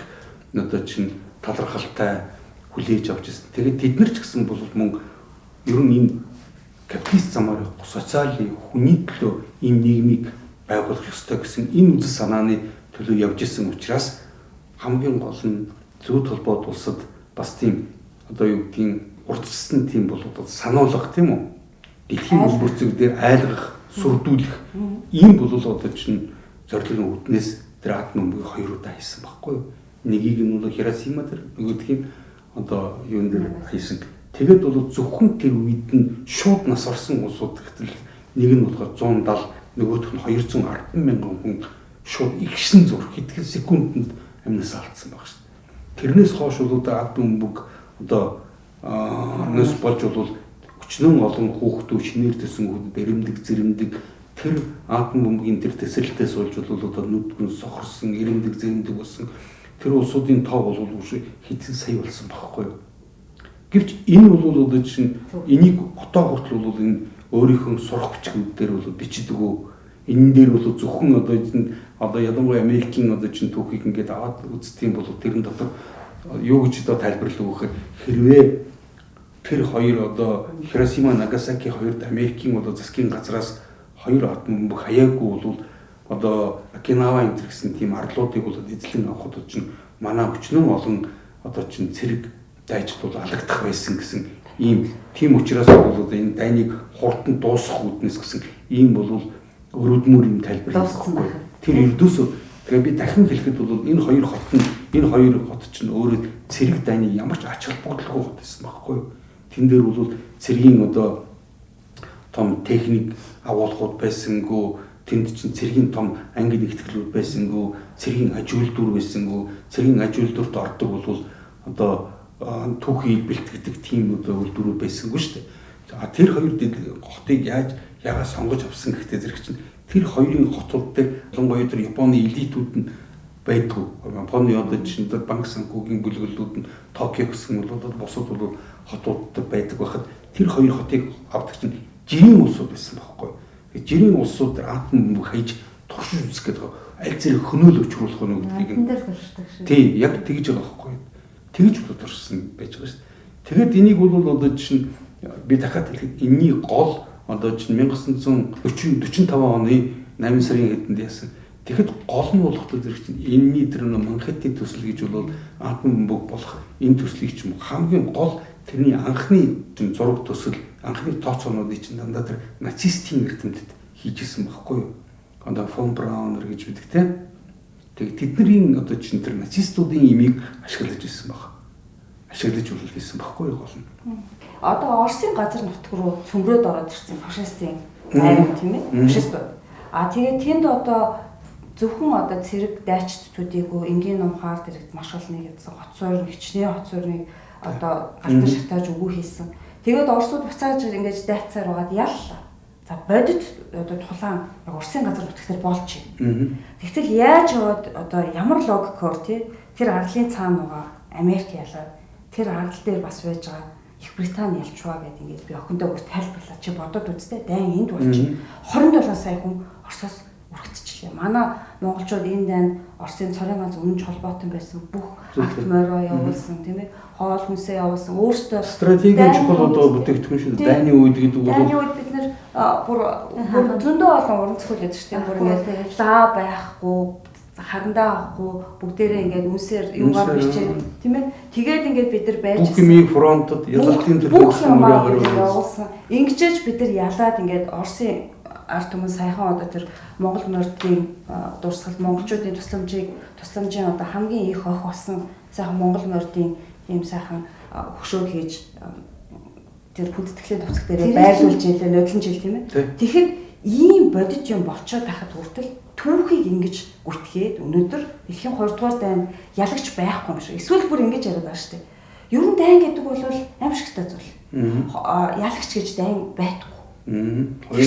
Speaker 2: одоо чинь талархалтай хүлээж авч ирсэн. Тэгээд тэд нар ч гэсэн бол мөн ер нь энэ капиталист замаар социалын хүний төлөө ийм нийгмийг байгуулах ёстой гэсэн энэ үзэл санааны төлөө явж исэн учраас хамгийн гол нь зөвлөлт холбоод улсад бас тийм одоо юу гэдгийг урдчилсан тийм бол одоо сануулгах тийм үү? Дэлхийн улбөрцөг дээр айлгах, сүрдүүлэх ийм бол одоо чинь зорилгын үүднээс тэр атом бомбыг хоёр удаа хийсэн байхгүй юу? Нэгийг нь бол Хиросима дээр нөгөөх нь одоо юун дээр хийсэн. Тэгээд бол зөвхөн тэр үед нь шууд нас орсон улсууд гэтэл нэг нь болохоор 170, нөгөөх нь 210 мянган хүн шууд игшин зур хэдхэн секундэд амьнасаа алдсан баг шүү дээ. Тэрнээс хойш бол одоо атом бомбыг одоо нас болж бол өчнөн олон хүүхдүүд шинээр төсөн хүүхд баримдаг зэрэмдэг тэр атом бомбын тэр тесрэлтээс болж бол одоо нүдгэн сохорсон, ирэмдэг зэрэмдэг болсон тэр улсуудын тоо бол хэдэн сая болсон байхгүй юу? Гэвч энэ бол одоо чинь энийг отоо хүртэл бол энэ өөрийнхөө сурах бичгүүд дээр бол бичдэг үү? Энэ дээр бол зөвхөн одоо ялангуяа Америкийн одоо чинь түүхийг ингээд аваад үзтiin бол тэрэн дотор юу гэж одоо тайлбарлах вэ гэхээр хэрвээ тэр хоёр одоо Хиросима, Нагасаки хоёрт Америкийн одоо засгийн газраас хоёр атом бомб хаяагүй бол одоо Окинава энэ гэсэн тийм арлуудыг бол эзлэн авахд чинь манай өчнөн олон одоо чинь цэрэг дайчд бол алагдах байсан гэсэн ийм тийм учраас бол энэ дайныг хурдан дуусгах үүднээс гэсэн ийм бол өрөөдмөр юм тайлбарлах байхгүй. Тэр ердөөсөө тэгээ би дахин хэлэхэд бол энэ хоёр хот чинь өөрөө цэрэг дайны ямар ч ач холбогдолгүй хот байсан байхгүй. Тэн дээр бол цэргийн одоо том техник агуулгууд байсангүй, тэнд чинь цэргийн том анги нэгтгэлүүд байсангүй, цэргийн аж үйлдвэр байсангүй, цэргийн аж үйлдвэрт ордог бол одоо түүхий бэлтгэдэг тийм одоо үйлдвэрүүд байсангүй шүү дээ. За тэр хоёр хотыг яагаад сонгож авсан гэхдээ зэрэг чинь тэр хоёрын хотууд дээр ялангуяа тэр Японы элитүүд нь байдгүй. Японы одоо жишээ нь банк санхүүгийн бүлгэлүүд нь Токио гэсэн бол одоо бусад бол хотууд байдаг байхад тэр хоёр хотыг авдаг чинь жирийн улсууд байсан байхгүй. Жирийн улсууд атом бомб хаяж туршиж үзэх гэдэг аль зэрэг хөнөөл өчрүүлэх нь гэдгийг тий яг тэгж байгаа байхгүй. Тэгж туршсан байж байгаа шүү дээ. Тэгээд энийг бол одоо жишээ нь би дахиад хэлэхэд энэний гол одоо чинь 1945 оны 8 сарын хэдэнд яасан. Тэгэхэд гол нь болохтой зэрэг чинь энэний тэр Манхэттен төсөл гэж бол атом бомб болох энэ төслийг ч юм хамгийн гол тэрний анхны зураг төсөл анхны тооцоонуудыг чинь дандаа тэр нацистийн эрдэмтэд хийжсэн байхгүй юу? Одоо фон Браунер гэж үүдэг те. Тэгээд тэдний одоо чинь тэр нацистуудын имийг ашиглаж ирсэн баг. Ашиглаж үлдээсэн байхгүй юу гол нь.
Speaker 1: Одоо Оросын газар нутг руу цөмрөөд ороод ирсэн фашистын айм тийм ээ. Фашист. Тэгээд тэнд одоо зөвхөн одоо цэрэг дайчдтуудыг энгийн номхаар дэрэгт маш олон нэгдсэн хот суурь хичнээн хот суурьныг одоо галтан шатааж өгөө хийсэн. Тэгээд Оросууд буцааж ингэж дайцаар байгаад яллаа. За бодит одоо тулаан Оросын газар нутгаар болж байна. Тэгтэл яаж яваад одоо ямар логикоор тэр арлын цаана байгаа Америк ялаад тэр арал дээр бас байж байгаа Их Британи ялчваа гэдэг ингээд би охиндоо бүр тайлбарлаа. Чи бодоод үзтээ дайн энд болчих. 27 сая хүн Оросоос үргэлжлээ. Манай монголчууд энэ дайнд Оросын цорын ганц үнэн холбоотой байсан бүх акт мороо явуулсан тийм ээ. Хоол хүнсээ явуулсан. Өөрсдөө
Speaker 2: стратегийн чухал одоо бүтээгдэхүүн шүү. Дайны үед гэдэг нь
Speaker 1: дайны үед бид нэр бүр зөндөө олон уран зохиол байдаг шүү дээ. Бүр ингээд лаа байхгүй харандаа авахгүй бүгдээрээ ингээд үнсээр юугаар бичээд тийм ээ. Тэгээд ингээд бид нар байж
Speaker 2: бүх юмыг фронтод ялалтын төлөвлөсөн
Speaker 1: явуулсан. Ингэжээж бид нар ялаад ингээд Оросын ард түмэн саяхан одоо тэр Монгол нордын дурсгалд монголчуудын тусламжийн одоо хамгийн их ох болсон сайхан Монгол нордын ийм сайхан хөшөөг хийж тэр хүндэтгэлээ товцох дээрээ байрлуулж илээ нодлон жил тийм ээ. Тэгэхээр ийм бодит юм болцоод байхад хүртэл түүхийг ингэж гүйтгээд өнөөдөр дэлхийн 2 дугаар дайнд ялагч байхгүй юм шиг. Эсвэл бүр ингэж яриад байгаа шүү дээ. Ер нь дайн гэдэг бол аимшигтай зүйл. Ялагч гэж дайн байхгүй.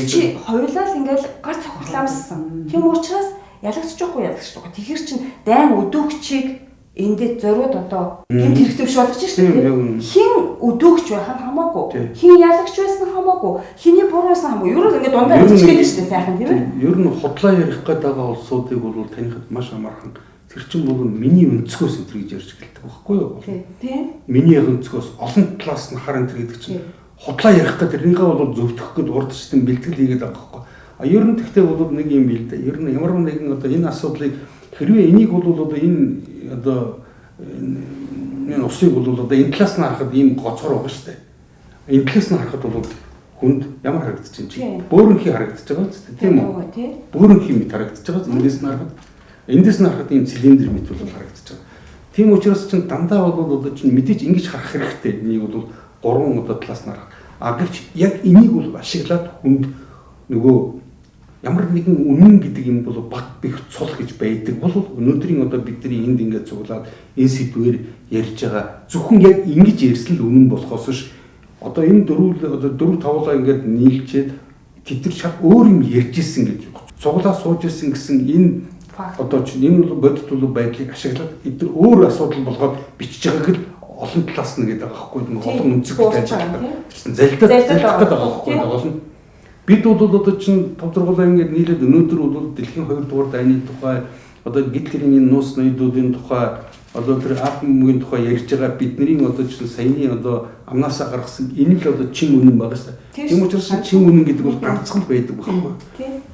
Speaker 1: Чи хоёулаа л ингээл гар цохилаамссан. Тийм учраас ялагч жоохгүй ялагч жоохгүй. Тэгэхэр чин дайн өдөөгчийг эндээ зориуд одоо гэмт хэрэгтэй биш болгож шүү дээ. Хин өдөөгч байх нь хамаагүй. Хин ялагч байсан хамаагүй. Хиний буруу байсан хамаагүй. Ер нь ингээд дундаа бичгээд шүү дээ сайхан тийм ээ.
Speaker 2: Ер нь худлаа ярих гээд байгаа улсуудыг бол танихад маш амархан. Тэр чинь бол миний өнцгөөс энэ гэж ярьж гэлдэг байхгүй юу?
Speaker 1: Тийм.
Speaker 2: Миний өнцгөөс олон талаас нь харан тэр гэдэг чинь худлаа ярих гээд тэрнийгээ бол зөвтгөх гээд урдчтэн бэлтгэл хийгээд байгаа байхгүй. Ер нь тэгтээ бол нэг юм бил дээ. Ер нь ямар нэгэн одоо энэ асуудлыг хэрвээ энийг бол одоо энэ одоо энэ усыг бол одоо энэ талаас нь харахад ийм гоцгор байгаа шүү дээ. Энэ талаас нь харахад бол хүнд ямар харагдаж байна чи? Бөөрөнхий харагдаж байгаа ч тийм үү? Бөөрөнхий мэт харагдаж байгаа. Эндээс нь харахад ийм цилиндр мэт бол харагдаж байгаа. Тийм учраас чинь дандаа бол одоо чинь мэдээж ингэж харах хэрэгтэй. Энийг бол гурван одоо талаас нь харах. Гэвч яг энийг бол ашиглаад хүнд нөгөө ямар нэгэн үнэн гэдэг юм бол баг бих цул гэж байдаг. Бол өнөөдрийн одоо бидний энд ингээд цуглаад энэ сэдвээр ярьж байгаа зөвхөн яг ингэж ярьсан л үнэн болохоос ш одоо энэ дөрөв тавлаа ингээд нийлчээд тэд нар шал өөр юм ярьж исэн гэж цуглаа сууж исэн гэсэн энэ одоо чинь энэ бол бодит бол байдлыг ашиглаад эдгээр өөр асуудал болгоод бичиж байгааг л олон талаас нь гэдэг байгаа байхгүй нэг олон үнцэг байж байгаа. Залдаад залдах гэдэг байгаа байхгүй олон. Бид бол одоо чинь товдрголоо ингээд нийлээд өнөөдөр бол дэлхийн 2 дугаар дайны тухай одоо Гитлерийн энэ нуус ноёдуудын тухай одоо тэр атомын тухай ярьж байгаа бидний одоо чинь саяны одоо амнаасаа гаргасан энэ л одоо чин үнэн байгаа шүү дээ. Тийм учраас чин үнэн гэдэг бол ганцхан байдаг байхгүй.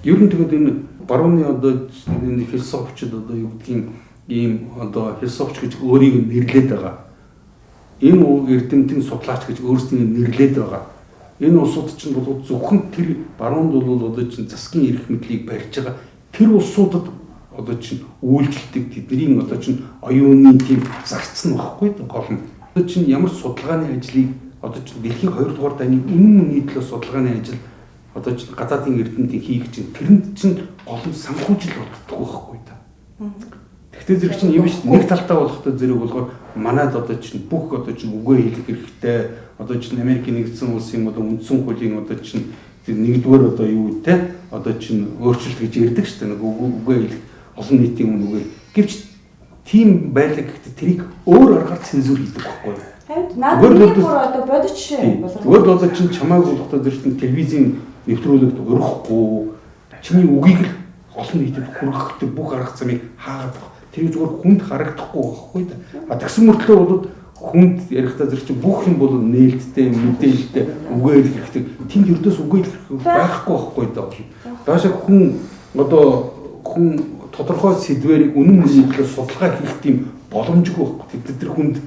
Speaker 2: Ер нь тэгээд энэ барууны одоо энэ философичд одоо юу гэдгийг ийм одоо философич гэж өөрийг нэрлээд байгаа. Энэ эрдэмтэн судлаач гэж өөрсдөө нэрлээд байгаа. Энэ улсууд чинь бол зөвхөн тэр баруунд бол одоо чинь засгийн эрх мэдлийг барьж байгаа тэр улсуудад одоо чинь үйлчлдэг тэдний одоо чинь оюуны тийм зарцсан байхгүй гол нь. Одоо чинь ямар судалгааны ажлыг одоо чинь дэлхийн 2 дугаар дайны үнэн нийтлээ судалгааны ажил одоо чинь гадаадын эрдэмтдийн хийх чинь тэрэнд чинь гол нь санхүүжил болдог байхгүй та. Тэгтээ зэрэг чинь юм биш нэг талтаа болохтой зэрэг болгоор манайд одоо чинь бүх одоо чинь үгээ хэлэх хэрэгтэй одоо чинь Америкийн нэгдсэн улсын одоо үндсэн хуулийн одоо чинь нэгдүгээр одоо юу те одоо чинь өөрчлөлт гэж ярьдаг шүү дээ нэг үгээ хэлэх олон нийтийн үгээр гэвч тийм байлаг гэхдээ тэрийг өөр аргаар цензур хийдэг байхгүй юу?
Speaker 1: Зүгээр л одоо бодит жишээ
Speaker 2: зүгээр л одоо чинь чамайг болохтой зэрэг телевизийн нэвтрүүлэгт өрөхгүй чиний үгийг л олон нийтэд хүргэх бүх арга замыг хаагаад байгаа. Тэр зүгээр хүнд харагдахгүй байхгүй да. Тэгсэн мөртлөө бол хүнд ярихдаа зэрэг чинь бүх юм бол нээлттэй мэдээлэлтэй үгээ хэлэх хэрэгтэй. Тэнд ердөөс үгээ хэлэх байхгүй байхгүй да. Даашаа хүн одоо хүн тодорхой сэдвэрийг үнэн нийтлээ судалгаа хийх тийм боломжгүй байхгүй. Тэр хүнд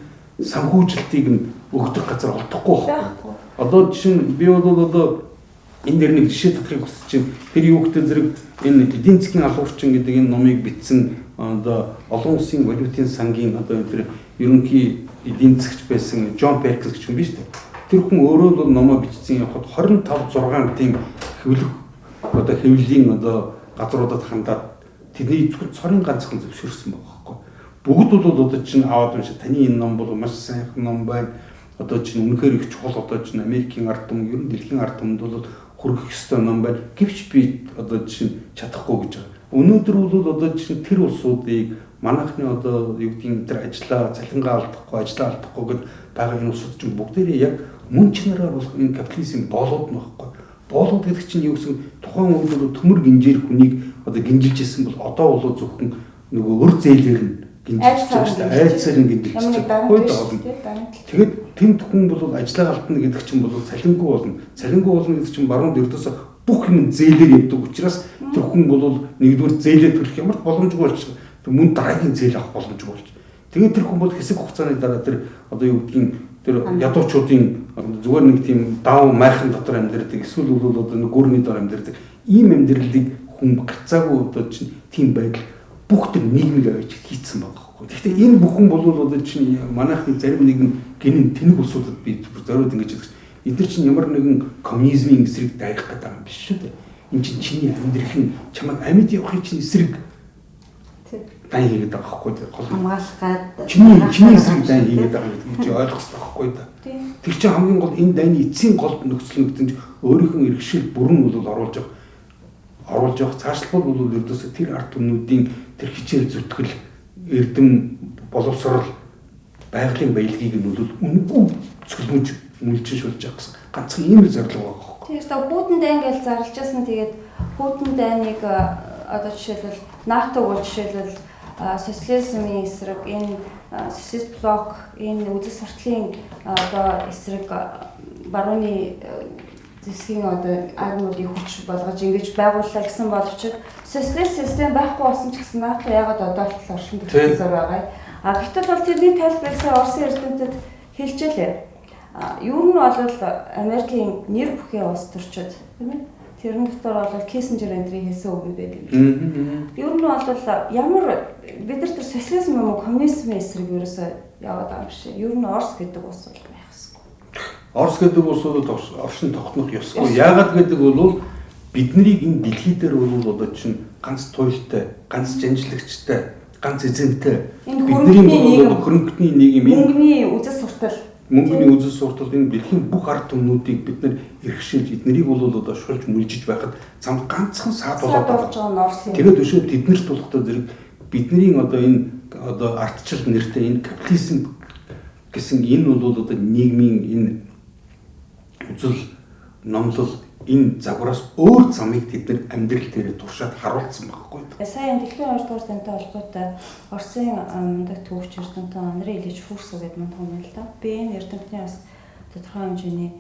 Speaker 2: санхүүжилтийг нь өгдөх газар олдохгүй байхгүй. Одоо жишээ нь би бол одоо энэ дэр нэг жишээ татахыг хүсэж байна. Тэр юу гэдэг зэрэг энэ эдийн засгийн алуурчин гэдэг энэ номыг бичсэн одоо олон улсын валютын сангийн одоо тэр ерөнхий эдийн засгч байсан Джон Перкинс гэж хүн биш үү? Тэр хүн өөрөө л номоо бичсэн явахад 25 6 тийм хэвлэх одоо хэвлэлийн одоо газруудад хандаад тэдний зөвхөн цорын ганцхан зөвшөөрсөн байгаа байхгүй. Бүгд бол одоо чинь аваад уншаа таны энэ ном бол маш сайхан ном байна. Одоо чинь үнэхээр их чухал одоо чинь Америкийн ард түмэн ер нь дэлхийн ард түмэнд бол хүрэх ёстой ном байна. Гэвч би одоо чинь чадахгүй гэж байгаа. Өнөөдөр бол одоо чинь тэр улсуудыг манайхны одоо юу гэдгийг тэр ажиллаа цалингаа алдахгүй ажиллаа алдахгүй гэд байгаа энэ улсууд чинь бүгдээрээ яг мөн чанараар болох энэ капитализм боолууд нь байхгүй. Боолууд гэдэг чинь юу гэсэн тухайн үед бол төмөр гинжээр хүнийг одоо гинжилж исэн бол одоо бол зөвхөн нөгөө өр зээлээр нь гинжилж байгаа шүү дээ. Айлцаар нь гинжилж байгаа. Тэгээд тэнд хүн бол ажиллаа алдна гэдэг чинь бол цалингүй болно. Цалингүй болно гэдэг чинь баруунд ердөөсөө бүх юм зээлээр явдаг учраас тэр хүн бол нэгдүгээр зээлээ төлөх ямар боломжгүй болчих. Тэр мөн дараагийн зээл авах боломжгүй болчих. Тэгээд тэр хүн бол хэсэг хугацааны дараа тэр одоо юу гэдгийг тэр ядуучуудын зүгээр нэг тийм дав майхан дотор амьдардаг эсвэл бол одоо нэг гүрний дор амьдардаг ийм амьдралыг хүн гарцаагүй одоо чинь тийм байдал бүх тэр нийгмийг авч хийцэн байгаа байхгүй. Гэхдээ энэ бүхэн бол одоо чинь манайхны зарим нэгэн гинэн тэнэг улсуудад би зориуд ингэж хэлдэг. Эдгээр чинь ямар нэгэн коммунизмын эсрэг дайрах гэдэг юм биш шүү дээ. Энд чинь чиний амьдрах нь чамайг амьд явахын чинь эсрэг дай хийгээд байгаа байхгүй гол
Speaker 3: хамгаалах гад
Speaker 2: чиний эсрэг дай хийгээд байгаа гэдэг чи ойлгох хэрэгтэй байхгүй да. Тэр чинь хамгийн гол энэ дайны эцсийн гол нөхцөл нэгдэн өөрийнхөө иргэшил бүрэн бол оруулж явах цаашлбал бол ердөөсөө тэр ард түмнүүдийн тэр хичээл зүтгэл эрдэм боловсрол байгалийн баялагийг нь бол үнэгүй цөлмөж мэлжин шулж байгаа гэсэн ганцхан ийм зорилго байгаа байхгүй.
Speaker 1: Тэгэхээр Путин дайн гэж зарлажсэн тэгээд Путин дайныг одоо жишээлбэл НАТОг бол жишээлбэл социализмын эсрэг энэ социалист блок энэ үзэл сурталын одоо эсрэг барууны зэсгийн одоо армуудыг хүч болгож ингэж байгууллаа гэсэн боловч социалист систем байхгүй болсон ч гэсэн НАТО яагаад одоо л оршин тогтцоор байгаа. Гэтэл бол тэрний тайлбарыг Оросын эрдэмтэд хэлжээ. Юу нь бол Америкийн нэр бүхий улс төрчид тийм ээ. Тэрэн дотор бол Киссинжер эндрийн хэлсэн үг байдаг юм. Юу нь бол ямар бид нар тэр социализм юм уу коммунизмын эсрэг ерөөсөө яваад байгаа юм шиг. Юу нь Орос гэдэг улс бол байх ёсгүй.
Speaker 2: Орос гэдэг улсуудад оршин тогтнох ёсгүй. Яагаад гэдэг бол биднийг энэ дэлхий дээр бол одоо чинь ганц туйлтай, ганц жанжлагчтай, ганц эзэнтэй бидний бол хөрөнгөний нийгэм
Speaker 1: мөнгөний үзэл суртал
Speaker 2: мөнгөний үзэл суртал энэ дэлхийн бүх ард түмнүүдийг бид нар эрхшилж эднэрийг бол одоо шулж мүлжиж байхад замд ганцхан саад болоод байгаа. Тэгээд өшөө тэднэрт болохтой зэрэг бидний одоо энэ одоо ардчил нэртэй энэ капитализм гэсэн энэ бол одоо нийгмийн энэ үзэл номлол энэ загвараас өөр замыг тэд нар амьдрал дээр туршаад харуулсан байхгүй.
Speaker 1: Сая дэлхийн 2 дугаар тантай холбоотой Оросын мундаг төвч эрдэмтэн Андрей Ильич Фурсов гэдэг мундаг юм л да. Би энэ эрдэмтний бас тодорхой хэмжээний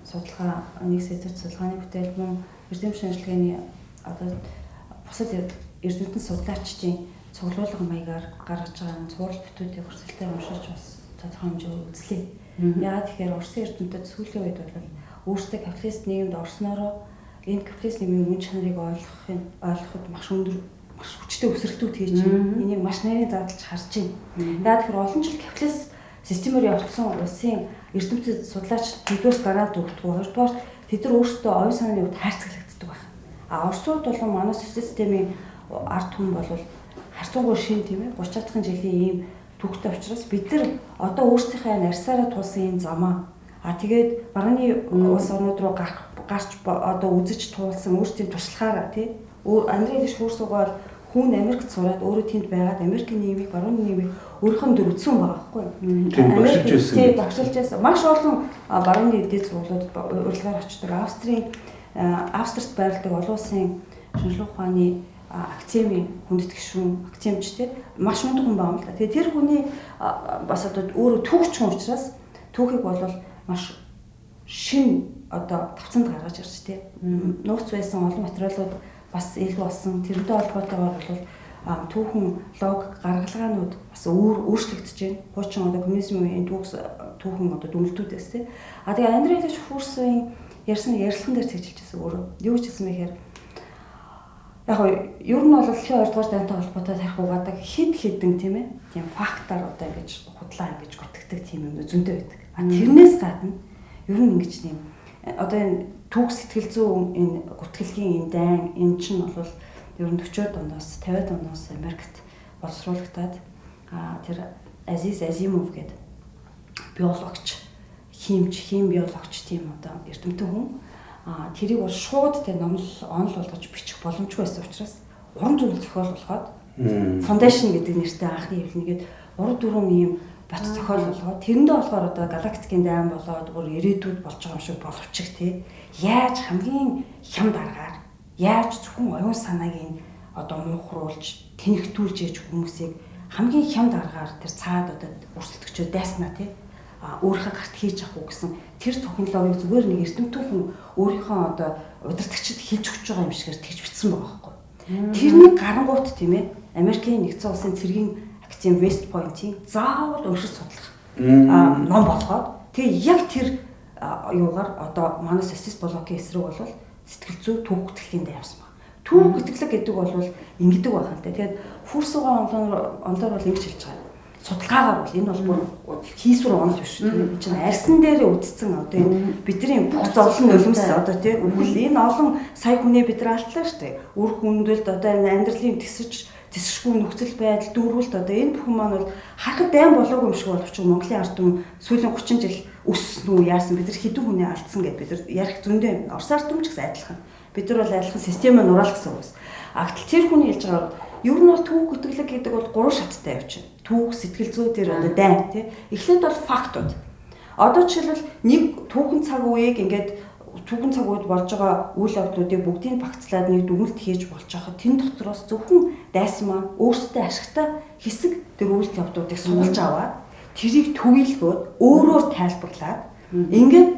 Speaker 1: судалгаа нэг сэдвт судалгааны бүтээлбэн эрдэм шинжилгээний одоо бусад эрдэмтэн судлаачдын цуглуулга маягаар гаргаж байгаа цуврал бүтүүдийг өрсөлдөж уншиж бас тодорхой хэмжээгээр үзлээ. Яагаад тэгэхээр Оросын эрдэмтэд сүүлийн үед бол өөрсдөө капиталист нийгэмд орсноороо энэ капиталист нийгмийн үн чанарыг ойлгоход маш өндөр маш хүчтэй өсрэлтүүд хийж байна. Энийг маш нарийн задлж харж байна. Яагаад тэгэхээр олон жил капиталист системээр явагдсан улсын эрдэмтэд судлаач нэгдүгээр гараад өгдөг. Хоёрдугаар тэд нар өөрсдөө оюун санааны үед хайрцаглагддаг байна. Оросууд бол манай системийн ард түмэн бол харьцангуй шин тийм ээ 30-аад жилийн ийм түүхтэй учраас бид нар одоо өөрсдийнхээ нарсаараа тулсан энэ замаа тэгээд барууны улс орнууд руу гарч одоо үзэж туулсан өөрсдийн туршлагаараа тий Андрей Ильич Фурсовгоор хүн Америкт сураад өөрөө тэнд байгаад Америкийн нийгмийг барууны нийгмийг өөрийнхөө дөр үзсэн байгаа байхгүй юу? Америк багшилж байсан. Маш олон барууны эдийн засгуулаад урилгаар очдог. Австрид байрладаг олон улсын шинжилгээ ухааны академийн хүндэт гишүүн академич тий маш мундаг хүн байгаа юм л да. Тэгээ тэр хүний бас одоо өөрөө түүхч хүн учраас түүхийг бол маш шин одоо тавцанд гаргаж ирж тий нууц байсан олон материалууд бас илүү болсон. Тэрнтэй холбоотойгоор бол түүхэн лог гаргалгаанууд бас өөрчлөгдөж байна. Хуучин одоо коммунизмын үеийн түүхэн одоо дүнэлтүүдээс тий. Тэгээ Андрей Ильич Фурсовын ярьсан ярилцлаган дээр цэжилжсэн өөрөө. Юу гэж хэлсэн бэ гэхээр яг ер нь бол дэлхийн 2 дугаар дайнтай холбоотой тарих угаадаг хэд хэдэн тийм ээ тийм фактаар одоо ингэж худлаа ингэж гутгдаг тийм юм зөндөө байдаг. Тэрнээс гадна ер нь ингэж нэм одоо энэ түүх сэтгэл зүйн энэ гутгэлгийн энэ дайн энэ чинь бол ер нь 40-од оноос 50-од оноос Америкт боловсруулагдаад тэр Азиз Азимов гэдэг биологч хим биологч тийм одоо эрдэмтэн хүн тэрийг бол шууд тэр онол болгож бичих боломжгүй байсан учраас уран зүйл зохиол болгоод фондашн гэдэг нэртэй анхны хэвлэнгээд 3-4 ийм бат зохиол болгоод тэрэндээ болохоор одоо галактикийн дайн болоод бүр ирээдүйд болж байгаа юм шиг боловчих тий яаж хамгийн хямд аргаар яаж зөвхөн оюун санааг нь одоо муухруулж тэнхтүүлж ээж хүмүүсийг хамгийн хямд аргаар тэр цаад одоо өрсөлдөгчөө дайснаа тий өөрийнхөө гарт хийж авах уу гэсэн тэр технологиг зүгээр нэг эрдэмтэн хүн өөрийнхөө одоо удирдагчид хийж өгч байгаа юм шигээр тэгж бичсэн байгаа байхгүй. Тэрний гарангуут тийм ээ Америкийн нэгдсэн улсын цэргийн академи West Point-ийн заавал уншиж судлах ном болгоод тэгээ яг тэр юугаар одоо манай социалист блокийн эсрэг бол сэтгэл зүй түүх гүтгэлийн дайвсан байна. Түүх гүтгэлэг гэдэг бол ингэдэг байх л та. Тэгээд Фурсовын онлоор бол ингэж хэлж байгаа. судалгаагаар бол энэ бол хийсвэр онол биш тийм чинь арьсан дээр үдцсэн одоо энэ бидний бүх зовлон нулимс одоо тийм үхэл энэ олон сая хүний бид нар алтлаа шүү дээ. Үр хүндэлд одоо энэ амьдралын тэсэршгүй нөхцөл байдал дүүрүүлт одоо энэ бүхэн маань бол харахад дайм болоогүй юм шиг боловч Монголын ард түмэн сүүлийн 30 жил өссөн үү яасан бид нар хэдэн хүний алдсан гэдээ бид нар ярих зөндөө Орос ард түмэн ч гэсэн адилхан. Бид нар бол адилхан системээ нураалах гэсэн үг. Агтл тэр хүний хэлж байгаа ер нь бол түүх гүтгэлэг гэдэг бол 3 шаттай явж байна. Түүх, сэтгэл зүй дээр одоо дайн тий. Эхлээд бол фактууд. Одоо жишээлбэл нэг түүхэн цаг үеийг ингээд түүхэн цаг үед болж байгаа үйл явдлуудыг бүгдийг багцлаад нэг дүгнэлт хийж болж байгаа. Тэн дотроос зөвхөн дайсан маань өөрсдөө ашигтай хэсэг тэр үйл явдлуудыг суулж аваад тэрийг түгийлгөөд өөрөөр тайлбарлаад ингээд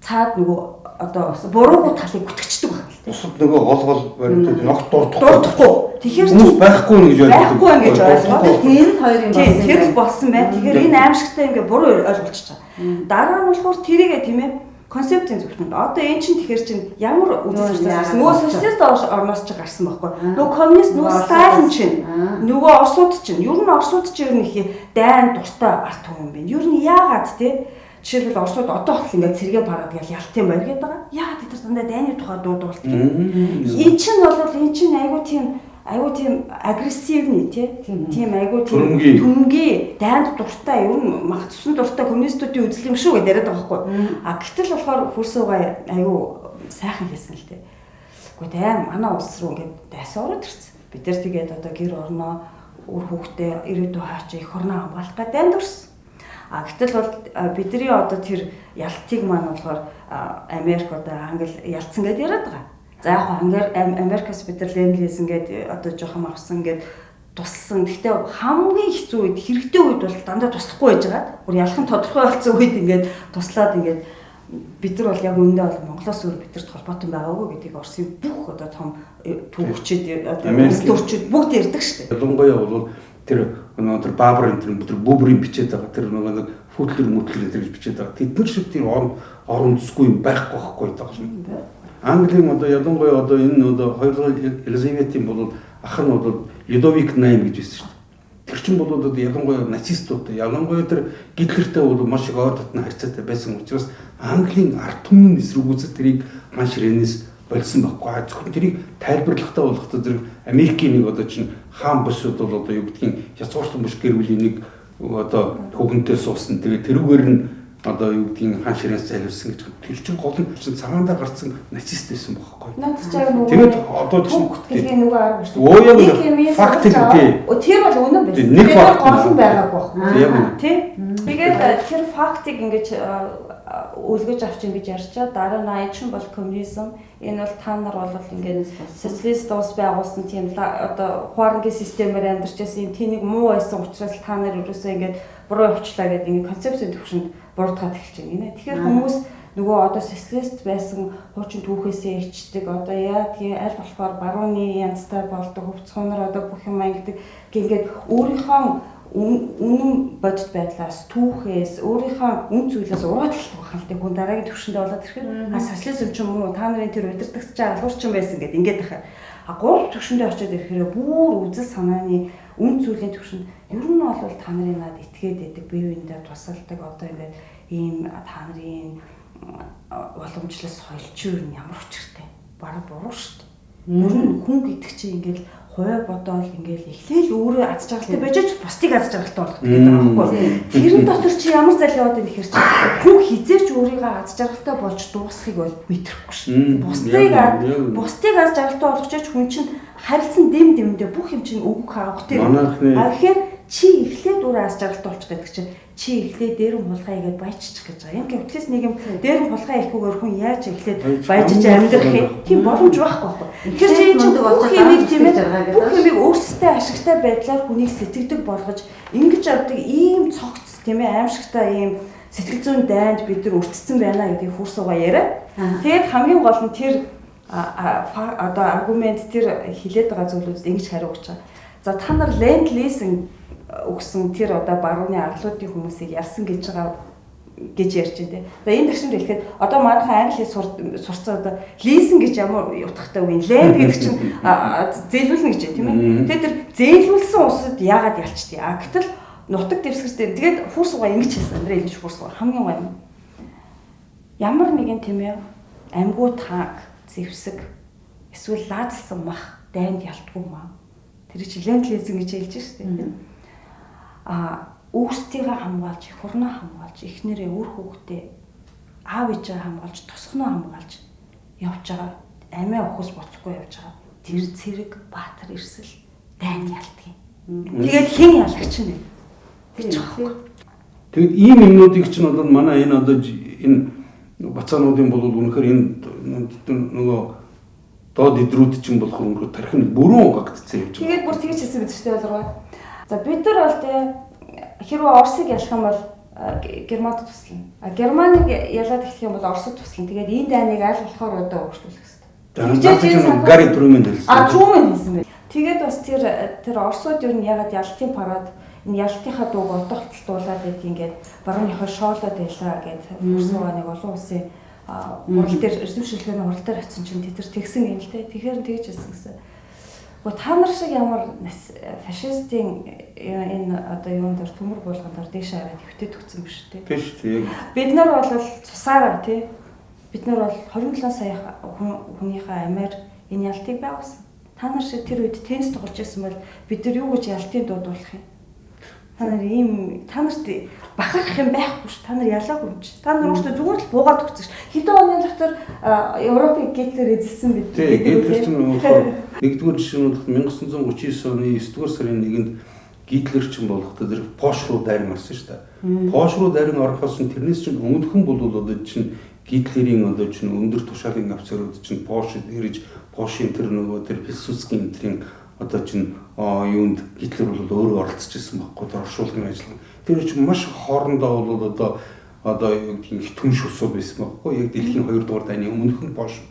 Speaker 1: цаад нөгөө одоо буруугүй талыг бүтгэждэг байна.
Speaker 2: Бусад нөгөө гол баримтууд ногт
Speaker 1: дурдахгүй. Тэгэхээр
Speaker 2: хүмүүс байхгүй нэг гэж
Speaker 1: байхгүй ингэж ойлгоод
Speaker 3: тэр хоёр юм болсон.
Speaker 1: Тэр болсон бай. Тэгэхээр энэ аимшигтай ингээ буруу ойлголцож байгаа. Дараа нь болохоор тэрийгээ тийм ээ концептын зөвхөн. Одоо эн чинь тэгэхээр чинь ямар үзэлцээс нөгөө социалист орноос ч гарсан байхгүй. Нөгөө коммунист нөгөө Сталин чинь нөгөө Оросууд чинь ер нь Оросууд чинь ер нь их дайн дуртай арт түмэн байна. Ер нь яагаад те жишээлбэл Оросууд одоо хол ингээд цэргээ парад гэж ялтын байр гэдэг байгаа. Яагаад тэд нар дайны тухай дуудуулт гэх юм. Эн чинь айгуу тийм агрессивны тийм айгуу тийм түнгийн дайнд дуртай ер нь мах цусан дуртай коммунистуудын үзэл юм шүү гэдээ яриад байгаа байхгүй. А гэтэл болохоор хөрсөөгөө айгуу сайхан хэлсэн л дээ. Гэхдээ дайм манай улс руу ингээд дайсан ороод ирсэн. Бид нар тэгээд одоо гэр орноо үр хүүхдээ ирээдүй хаач их орноо хамгаалах гэдэг дайнд орсон. А гэтэл бол бидний одоо тэр ялтыг маань болохоор Америк одоо Англи ялцсан гэдээ яриад байгаа. За яг Америкас бид нар ленд-лиз ингээд одоо жоохон авсан ингээд туссан. Гэхдээ хамгийн хэцүү үед хэрэгтэй үед бол дандаа туслахгүй байж байгаа. Гур ялхан тодорхой болсон үед ингээд туслаад ингээд бид нар бол яг үүндээ бол Монголоос өөр бидэрт холбоотой байгаагүй гэдгийг Оросын бүх одоо том түүхчид одоо төрчид бүгд ярьдаг шүү дээ.
Speaker 2: Ялангуяа бол тэр өнөөдөр Баабрын тэр бүбрийн бичээд байгаа тэр нэг фүтлэр мүтлэр гэж бичээд байгаа. Тэдгээр шиг тэр орон зүсгүй юм байхгүй байгаа юм. Английн одоо ялангуяа одоо энэ одоо 2 Елизаветийн бол ах нь бол Людовик 8 гэж байсан шүү дээ. Тэр чинь бол одоо ялангуяа нацистуудтай ялангуяа тэр Гитлертэй бол маш их ойр дотны харьцаатай байсан учраас Английн ард түмний эсрэгүүцэл тэрийг маш ренес болсон байхгүй. Зөвхөн тэрийг тайлбарлахтаа болгохдоо зэрэг Америкийн нэг одоо чинь хаан босууд бол одоо юу гэдгийг язгууртан буш гэр бүлийн нэг одоо хүүхэнтэй суусан. Тэгээд тэрүүгээр нь одоо юу гэдгийг хаан ширээнс зайлуулсан гэж тэр чинь гол нь цагаандаа гарсан нацист байсан байхгүй. Тэгээд одоо чинь
Speaker 1: тэгээ нөгөө арга шүү
Speaker 2: дээ. Факт тий.
Speaker 1: Тэр бол үнэн байсан. Тэгээд гол нь байгаагүй байхгүй. Тий. Тэгээд тэр фактыг ингэж үлгэж авч ингэж ярьчаа дараа нь аян чинь бол коммунизм энэ бол та нар бол ингээд социалист улс байгуулсан тийм одоо хуарангийн системээр амьдарч байсан юм тэнийг муу байсан учраас та нар ерөөсөө ингээд буруу явуулчлаа гэдэг ингээд концепцийн төвшөнд буруутгаад эхэлж байна гинэ. Тэгэхээр хүмүүс нөгөө одоо социалист байсан хуучин түүхээсээ ичдэг одоо яа тийм аль болохоор барууны янзтай болдог хөвцгөнөр одоо бүх юм ангидаг ингээд өөрийнхөө үнэн бодит байдлаас түүхээс өөрийнхөө үн зүйлээс ургадлах байхaltaй хүн дараагийн төвшөндөө болоод ирэхээр социализм ч юм уу та нарын тэр удирдахч алуурчин байсан гэдэг ингээд ахаа. А гол төвшөндөө очиод ирэхээр бүр үзэл санааны үн зүйлийн төвшөнд ер нь бол та нарын над итгээд байдаг бие биендээ тусалдаг одоо ингээд ийм та нарын уламжлал соёлч юу ямар учиртай бараг буруу шүү дээ. Ер нь хүн гэдэг чинь ингээд хувь бодоол ингээл эхлээл өөрөө аз жаргалтай байж ч бусдыг аз жаргалтай болгох гэдэг байгаа байхгүй. Тэрэн дотор чи ямар зал яваад байна гэхээр чи хүн хизээч өөрийгөө аз жаргалтай болж дуусахыг бол мэдрэхгүй шин. Бусдыг аз жаргалтай болгож ч хүн чинь харилцан дэмдээ бүх юм чинь өгөх хаагтай. Тэгэхээр чи эхлээд өөрөө аз жаргалтай болчих гэдэг чинь чи эхлээд дээрэн хулгай игээд баяжчих гэж байгаа. Яг гэвчлээс нэг юм дээрэн хулгай ихгүйгээр хүн яаж эхлээд баяжиж амьдрах юм тийм боломж байхгүй байхгүй. Тэгэхээр чи чинь бүх юмыг тийм ээ бүх юмыг өөрсдөө ашигтай байдлаар хүнийг сэтгэдэг болгож ингэж авдаг ийм цогц тийм ээ аимшигтай ийм сэтгэл зүйн дайнд бид нар өртсөн байна гэдгийг хурсуугаа яриа. Тэгээд хамгийн гол нь тэр одоо аргумент тэр хилээд байгаа зүйлүүд ингэж хариу өгч байгаа. За та нар ленд лизинг өгсөн тэр одоо барууны арлуудын хүмүүсийг ялсан гэж байгаа гэж ярьж байна. За энэ төвшөнд хэлэхэд одоо манайхан англи хэл сурцсан одоо лизинг гэж ямар утгатай вэ? Ленд гэдэг чинь зээлүүлнэ гэж тийм ээ. Тэгээд тэр зээлүүлсэн улсууд яагаад ялчдээ? Гэтэл нутаг дэвсгэртэй тэгээд фүүрсугаа ингэж хэлсэн. Андрей Ильич фүүрсугаа хамгийн гол юм. Ямар нэгэн тийм ээ амьгуу тааг зэвсэг эсвэл лаадсан мах дайнд ялтгүй маа. Тэр чинь лендлезэн гэж хэлж штэ. Өөрсдийгөө хамгаалж, их орноо хамгаалж, эхнэрээ өөр хүүхдээ аав ээжээ хамгаалж, тосгоноо хамгаалж явж байгаа. Амиа охос боцохгүй явж байгаа. Тэр цэрэг Баатар Эрсэл дайнд ялтгийг. Тэгээд хэн ялгч нь гэж байгаа.
Speaker 2: Тэгэд ийм юмнуудыг чинь одоо манай энэ одоо энэ бацаануудын бол үнэхээр энэ нөгөө доод идрүүд чинь болох өнгөрөө тархин бүрэн угагдцсан явж байгаа.
Speaker 1: Тэгээд бүр тэгж хэлсэн бид ч ойлгоо. За бид нар бол тэ хэрвээ Оросыг ялах юм бол Германд туслана. Германыг ялаад эхлэх юм бол Оросд туслана. Тэгээд энэ дайныг аль болохоор одоо өөрчлөх хэрэгтэй.
Speaker 2: Гари Трумэн хэлсэн.
Speaker 1: Трумэн хэлсэн байх. Тэгээд бас тэр Оросууд юу н ягаад ялтын парад энэ ялтынхаа дууг одоолтолтуулаад байт ингээд барууныхаа шоолоод байлаа гэдэг бүрсуугаа нэг олон улсын хурал дээр эзэмшилгээний хурал дээр очсон чинь тэр тэгсэн юм л те. Тэгэхээр тэгж хэлсэн гэсэн. Гэхдээ та нар шиг ямар фашистийн энэ одоо юунд дэр төмөр болгондор дээш хараад хөвтөд өгсөн биш те.
Speaker 2: Биш тийм.
Speaker 1: Бид нар бол цусаараа те. Бид нар бол 27 сая хүнийхээ амиар энэ ялтыг байгуулсан. Та нар шиг тэр үед теннис тоглож байсан бол бид нар юу гэж ялтыг дуудуулах юм? Та нар нарт бахарах юм байхгүй ш. Та нар ялаагүй юм чи. Та нар өөртөө зүгээр л буугаад өгсөн ш. Хэдэн оны дотор Европыг Гитлер эзэлсэн бид.
Speaker 2: Гитлер чинь нөгөө нэгдүгээр жишээ нь 1939 оны 9-р сарын 1-нд Гитлер чинь болохдоо тэр Пош руу дайр марсан ш. Пош руу дайрны орохоос нь тэрнээс чинь өмнөхөн бол одоо чинь Гитлерийн одоо чинь өндөр тушаалын офицерууд чинь Пош ирж Пошийн тэр нөгөө тэр Пилсудскийн энтрийн одоо чинь юунд Гитлер бол өөрөө оролцож ирсэн байхгүй тэр оршуулгын ажиллагаа. Тэр чинь маш хоорондоо бол одоо юу гэдэг хитгүн шүсүүд байсан байхгүй яг дэлхийн 2 дугаар дайны өмнөхөн Пош.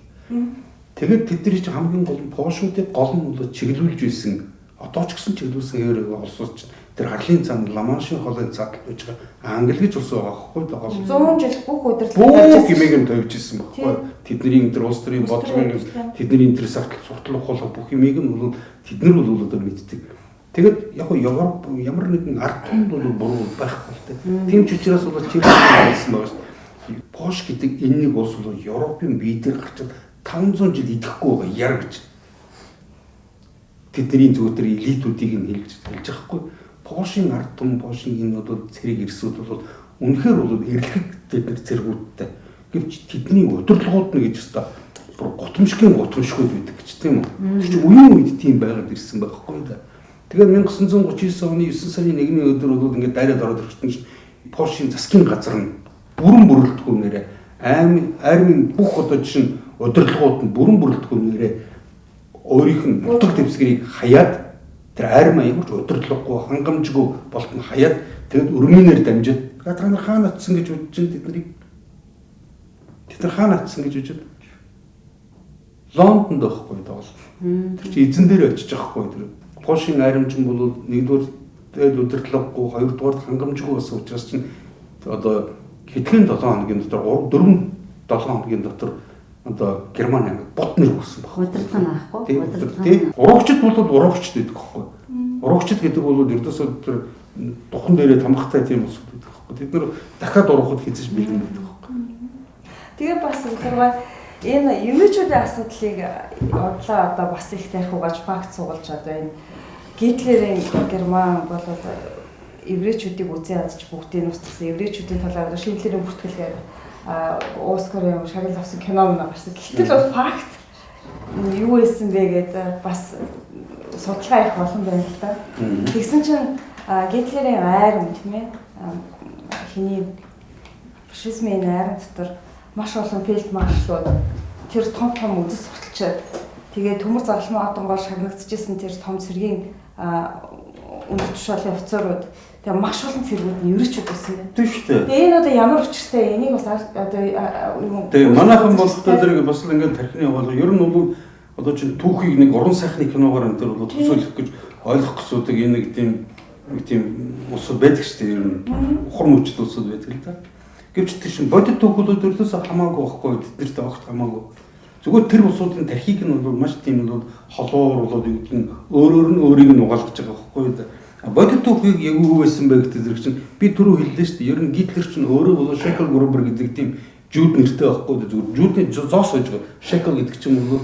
Speaker 2: Тэгээд тэдний чинь хамгийн гол нь Пошуудыг гол нь бол чиглүүлж байсан. Одоо ч гэсэн чиглүүлсэн өөрөө олсууд чинь тэр Харлын цаанд Ламаншийн холын цаад байж байгаа англи гэж ус байгаа байхгүй да гол
Speaker 1: 100 жил бүх удирдлагыг
Speaker 2: хийж гимиг нь тавьж ирсэн байхгүй тэдний тэр улс төрийн бодлогын тэдний интерес суртал ухаалаг бүх юмыг нь бол тэднэр бол одоо мэддэг. Тэгэд яг Европ ямар нэгэн ард түмэнд бол буруу байхгүй л дээ. Тийм ч учраас бол чирсэн байгаа шүү. Пош гэдэг энэ нэг улс бол Европын бие дээр гарчаад 500 жил идэхгүй байгаа яар гэж. Тэдний зөвхөн элитүүдийг нь хэлж байхгүй. Пошийн ард түмэн Пошийн энэ одоо цэрэг ирсүүд бол үнэхээр бол эрлэхтэй тэр цэргүүдтэй. Гэвч тэдний удирдлагууд нь гэж өстой бүр гутамшигын гутамшгууд байдаг гэж тийм үү. Тэр чинь үеийн үед тийм байгаад ирсэн байхгүй да. Тэгээд 1939 оны 9 сарын 1-ний өдөр бол ингээд дайраад ороод ирсэн чинь Пошийн засгийн газар нь бүрэн бүрэлдэхүүн нэрээ армийн бүх одоо чинь удирдлагууд нь бүрэн бүрэлдэхүүн нэрээ өөрийнх нь нутаг дэвсгэрийг хаяад тэр армаа ямар ч удирдлаггүй хангамжгүй болтон хаяад тэгээд өрмөнөөр дамжаад та нар хаана атсан гэж бодож тэд нар хаана атсан гэж бодож Лондонд байхгүй доол. Тэр чи эзэн дээр очиж байхгүй тэр Пошийн аримчин бол нэгдүгээр тэгээд удирдлаггүй хоёрдугаар хангамжгүй бас учраас чинь одоо хэдхэн 7 хоногийн дотор 4-7 хоногийн дотор одоо Герман ангид бот нэр өгсөн баг.
Speaker 3: Удирдлага аахгүй.
Speaker 2: Тийм. Урагчд бол урагчд гэдэг байхгүй. Урагчд гэдэг бол ердөөсөө тэр духан дээрээ тамхтай тийм ус гэдэг байхгүй. Тэд нар дахиад урахад хийж бэлэн байдаг байхгүй.
Speaker 1: Тэгээ бас тэрвээ энэ эмээчүүдийн асуудлыг одлоо одоо бас их тарих угааж факт суулж одоо энэ Гитлерийн Герман бол еврейчүүдийг үзээ ядч бүгдийг устгасан еврейчүүдийн талаар шинжлэлийн бүртгэлээр Оскарын шагнал авсан кино мөн гарсан. Гэтэл бол факт юу байсан бэ гэдэг бас судалгаа их олон байна л да. Тэгсэн чинь Гитлерийн айрам тийм ээ хиний фашизмын айрам дотор маш олон фельдмаршлууд тэр том үзэс сурталчаад тэгээ төмөр загалмай одонгоор шагнагдчихсэн тэр том цэргийн өндөр тушаалын офицерууд тэгээ маш олон цэргүүд нь ерөөчүүд байсан байна.
Speaker 2: Тийм шүү дээ.
Speaker 1: Тэгээ энэ одоо ямар өчртэй энийг бас одоо юм.
Speaker 2: Тэгээ манайхан бол зэрэг бас л ингээд тархины яваал ер нь бол одоо чинь түүхийг нэг уран сайхны киногоор энэ төр бол төсөөлөх гэж ойлгох гэсүүдэг энэ нэг тийм усуд байдаг шүү дээ. Ер нь ухар мөчд усуд байдаг л да. Гэвч тэр чинь бодит түүхүүд өдөртөөс хамаагүй байхгүй тэднэрт огт хамаагүй. Зүгээр тэр усуудын тархийг нь бол маш тийм бол холуур болоод юу гэдэг нь өөрөөр нь өөрийг нь угаалгаж байгаа байхгүй. Бодит түүхийг яг юу байсан бэ гэдэг зэрэг чинь би түрүү хэллээ шүү дээ. Ер нь Гитлер чинь өөрөө бол Шекл Грубер гэдэг тийм жууд нэртэй байхгүй зүгээр жуудын зоос гэж байгаа. Шекл гэдэг чинь бол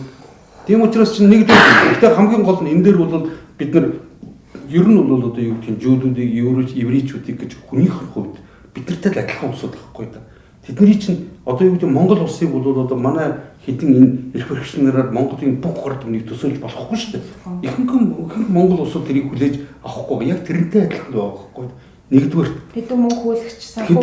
Speaker 2: тийм учраас чинь нэг гэхдээ хамгийн гол нь энэ дээр бол бид нар ер нь бол одоо юу гэх юм жуудуудыг еврейчүүдийг гэж хүнийх хувьд бид нартай л адилхан усуд байхгүй да. Тэдний чинь одоо юу гэдэг Монгол улсыг бол одоо манай хэдин энэ эрх хэрэгчнэрээр Монголын бүх гард өмнөийг төсөөлж болохгүй шүү дээ. Ихэнх Монгол улсууд тэрийг хүлээж авахгүй яг тэрнтэй адилхан байгаа байхгүй. Нэгдүгээр
Speaker 1: хэдэн мөнгө хөлөгч санхүү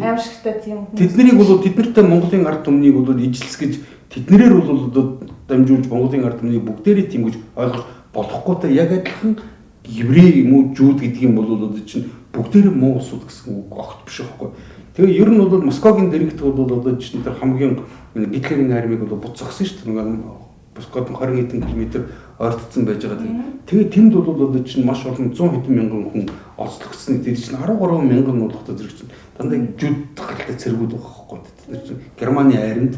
Speaker 1: аимшигтай тийм
Speaker 2: тэднийг бол тэднэртэй Монголын ард түмнийг бол ижилсгэж тэднэрээр бол одоо дамжуулж Монголын ард түмнийг бүгдээрээ тийм гэж ойлгож болохгүй та яг адилхан еврей юм уу жууд гэдэг юм бол одоо чинь бүгдээрээ Монгол улсууд гэсэн үг огт биш байхгүй. Тэгээ ер нь бол Москвагийн дэрэгт бол одоо чинь тэр хамгийн Гитлерийн армийг бол буцагсан шүү дээ. Москвад 20 хэдэн километр ойртсон байж байгаа. Тэгээ тэнд бол одоо чинь маш олон 100 хэдэн мянган хүн олзлогдсныг тэр чинь 13 мянган нуулахтай зэрэг чинь дандаа жууд гаралтай цэргүүд байгаа байхгүй. Тэр чинь Германы айранд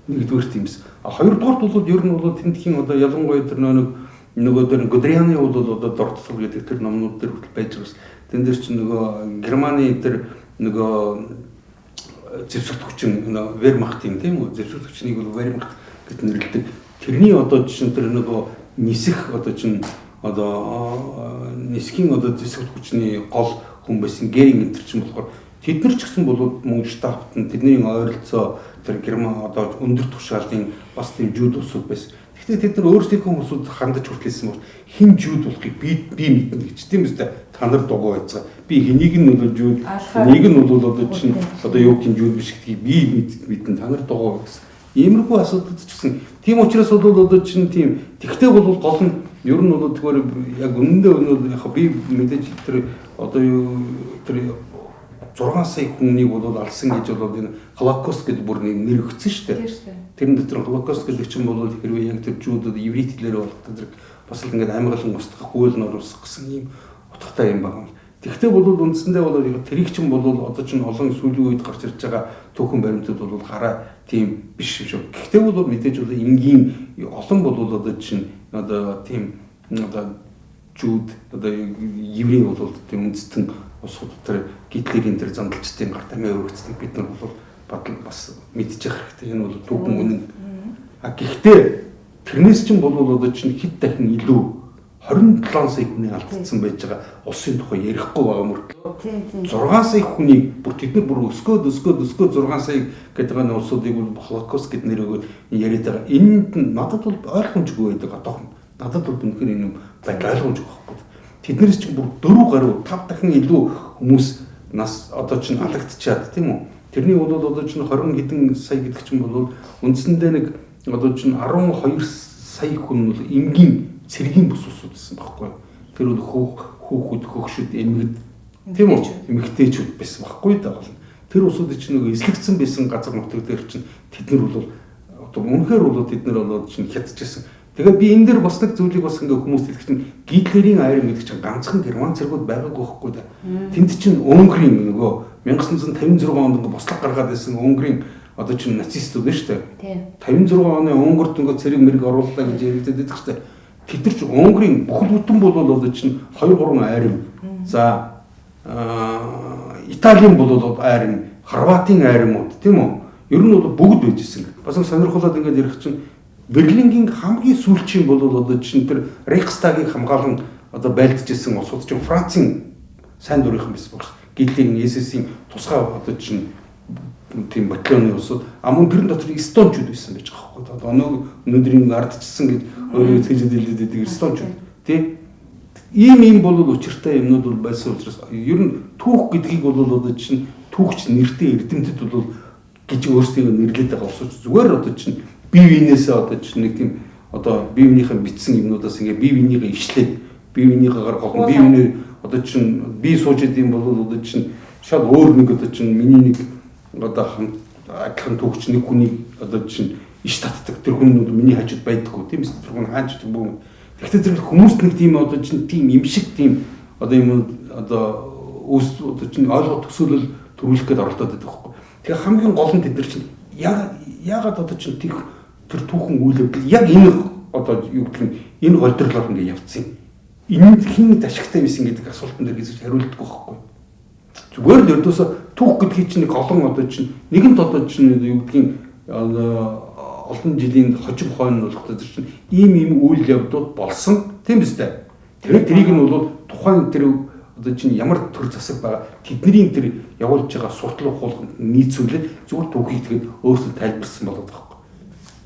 Speaker 2: нэгдүгээр тиймс. Хоёрдугаарт бол ер нь бол тэндхийн одоо ялангуяа тэр нөгөө тэр Гудерианы бол одоо дортлог гэдэг тэр номнууд дээр хүртэл байж байгаа. Тэн дээр чинь нөгөө Германы тэр нөгөө зэвсэгтгчин Вермахт тийм үү зэвсэгтгчнийг бол Вермахт гэж нэрлэдэг. Тэрний одоо чинь тэр нөгөө нисэх одоо чинь одоо нисхийн одоо зэвсэгтгчний гол хүн байсан Геринг энэ чинь болохоор тэд нар ч гэсэн бол мөн штабт нь тэдний ойролцоо тэр Герман одоо өндөр тушаалын бас тийм жууд усуд байсан. Тэгэхдээ тэд нар өөрсдийнхөө усуд хандаж хүртлээсэн бол хин жууд болохыг би мэднэ гэж тийм үстэй та нар дугуй байцгаа. Би хэнийг нь бол жууд нэг нь бол одоо чинь одоо юу гэх юм жууд биш гэдгийг би мэднэ та нар дугуй гэсэн. Иймэрхүү асуудал ч гэсэн тийм учраас бол одоо чинь тийм тэгтээ бол гол нь ер нь бол тэгвэр яг үнэндээ яг би мэдээж тэр одоо юу тэр 6 сая хүнийг бол алсан гэж бол энэ Холокост гэдэг бүр нэр өгсөн шүү дээ. Тэрэн дотор Холокост гэдэг чинь бол хэрвээ яг тэр жуудад еврей хэлээр болох тэр бас л ингээд амгалан устгах гуйл нуруулах гэсэн юм утгатай юм байна. Тэгвэл бол үндсэндээ бол тэрийг чинь бол одоо чинь олон сүүлийн үед гарч ирж байгаа түүхэн баримтууд бол гараа тийм биш шүү. Гэхдээ бол мэдээж бол энгийн олон бол одоо чинь одоо тийм одоо жууд одоо еврей бол тийм үндэстэн усууд тэр Гитлерийн тэр зандалчдын гарт амиа өргөцнийг бид нар бол бас мэдчих хэрэгтэй. Энэ бол түүхэн үнэн. Гэхдээ тэрнээс чинь бол одоо чинь хэд дахин илүү 27 сая хүний алдсан байж байгаа улсын тухай ярихгүй байгаа мөртлөө 6 сая хүнийг бүр тэд нар бүр өсгөөд 6 сая гэдэг нэг улсуудыг бол Холокост гэд нэр өгөөд яриад байгаа. Энд надад бол ойлгомжгүй байдаг одоохон. Надад бол үнэхээр энэ байдал ойлгомжгүй байхгүй. Тэднээс чинь бүр 4 гаруй 5 дахин илүү хүмүүс нас одоо чинь алагдчихад тийм үү. Тэрний бол одоо чинь 20 хэдэн сая гэдэг чинь бол үндсэндээ нэг одоо чинь 12 сая хүн бол энгийн цэргийн бус усуд гэсэн байхгүй. Тэр бол хүүхэд хөгшөд эмгэгд тийм үү эмэгтэйчүүд байсан байхгүй даа бол. Тэр усууд чинь нөгөө эслэгдсэн байсан газар нутаг дээр чинь тэд нар бол одоо үнэхээр бол тэд нар бол чинь хятажсэн. Тэгэхээр би энэ дээр бас нэг зүйлийг бас ингээ хүмүүст хэлэх чинь Гитлерийн айрам гэдэг чинь ганцхан герман цэргүүд байгаагүй байхгүй да. Тэнд чинь Унгарын нөгөө 1956 онд ингээ бослог гаргаад байсан Унгарын одоо чинь нацистууд байна шүү дээ. 56 оны Унгарт ингээ цэрэг мэрэг орууллаа гэж ярьдаг байдаг шүү дээ. Тэд нар чинь Унгарын бүхэл бүтэн бол одоо чинь 2-3 айрам. За Италийн бол айрам, Хорватын айрамууд тийм үү? Ер нь бол бүгд байжсэн. Бас сонирхолтой ингээ ярих чинь Берлингийн хамгийн сүүлчийн бол одоо чинь тэр Рейхстагийн хамгаалан одоо байлдажсэн улсууд чинь Францын сайн дурынхан байсан багш. Гитлерийн СС-ийн тусгай одоо чинь тийм батальоны улсууд мөн тэрэн дотор эстончууд байсан байж байгаа байхгүй. Одоо өнөөдрийн ардчсан гэж өөрөө цэжэд хэлдэг эстончууд тий. Ийм бол учиртай юмнууд бол байсан учраас ер нь түүх гэдгийг бол одоо чинь түүхч нэртэй эрдэмтэд бол гэж өөрсдөө нэрлэдэг байгаа улсууд зүгээр одоо чинь бие биенээсээ одоо чинь нэг тийм одоо бие биенийхэн бичсэн юмнуудаас ингээ бие биенийгээ ишлээд бие биенийхээгээр голон бие биенээ одоо чинь бие сууж идэм бол одоо чинь шал өөр нэг одоо чинь миний нэг одоо адилхан түүхч нэг хүний одоо чинь иш татдаг тэр хүн миний хажууд байдаггүй тийм ээ тэр хүн хааж бүгд. Гэхдээ зэрэг хүмүүст нэг тийм одоо чинь тийм юм шиг тийм одоо юм одоо өс одоо чинь ойлгох төсөөлөл төрүүлэх гээд оролдоод байдаг байхгүй. Тэгээ хамгийн гол нь тэд нар чинь яагаад одоо чинь тэр түүхэн үйл явдал яг энэ одоо юу гэх юм энэ голдролоор ингэ явцсан. энд хин ашигтай байсан гэдэг асуултан дээр гэж хариулдаггүй байхгүй. Зүгээр л ердөөсө түүх гэдгийг чинь нэг олон одоо чинь нэгэнт одоо чинь юу гэдгийг олон жилийн хожим хойно болох чинь ийм үйл явдлууд болсон тийм биз дээ. Тэрийг нь бол тухайн тэр одоо чинь ямар төр засаг байгаа тэдний тэр явуулж байгаа суртал ухуулганд нийцүүлээд зүгээр түүхийг тэгээд өөрсдөө тайлбарсан болоод байгаа байхгүй.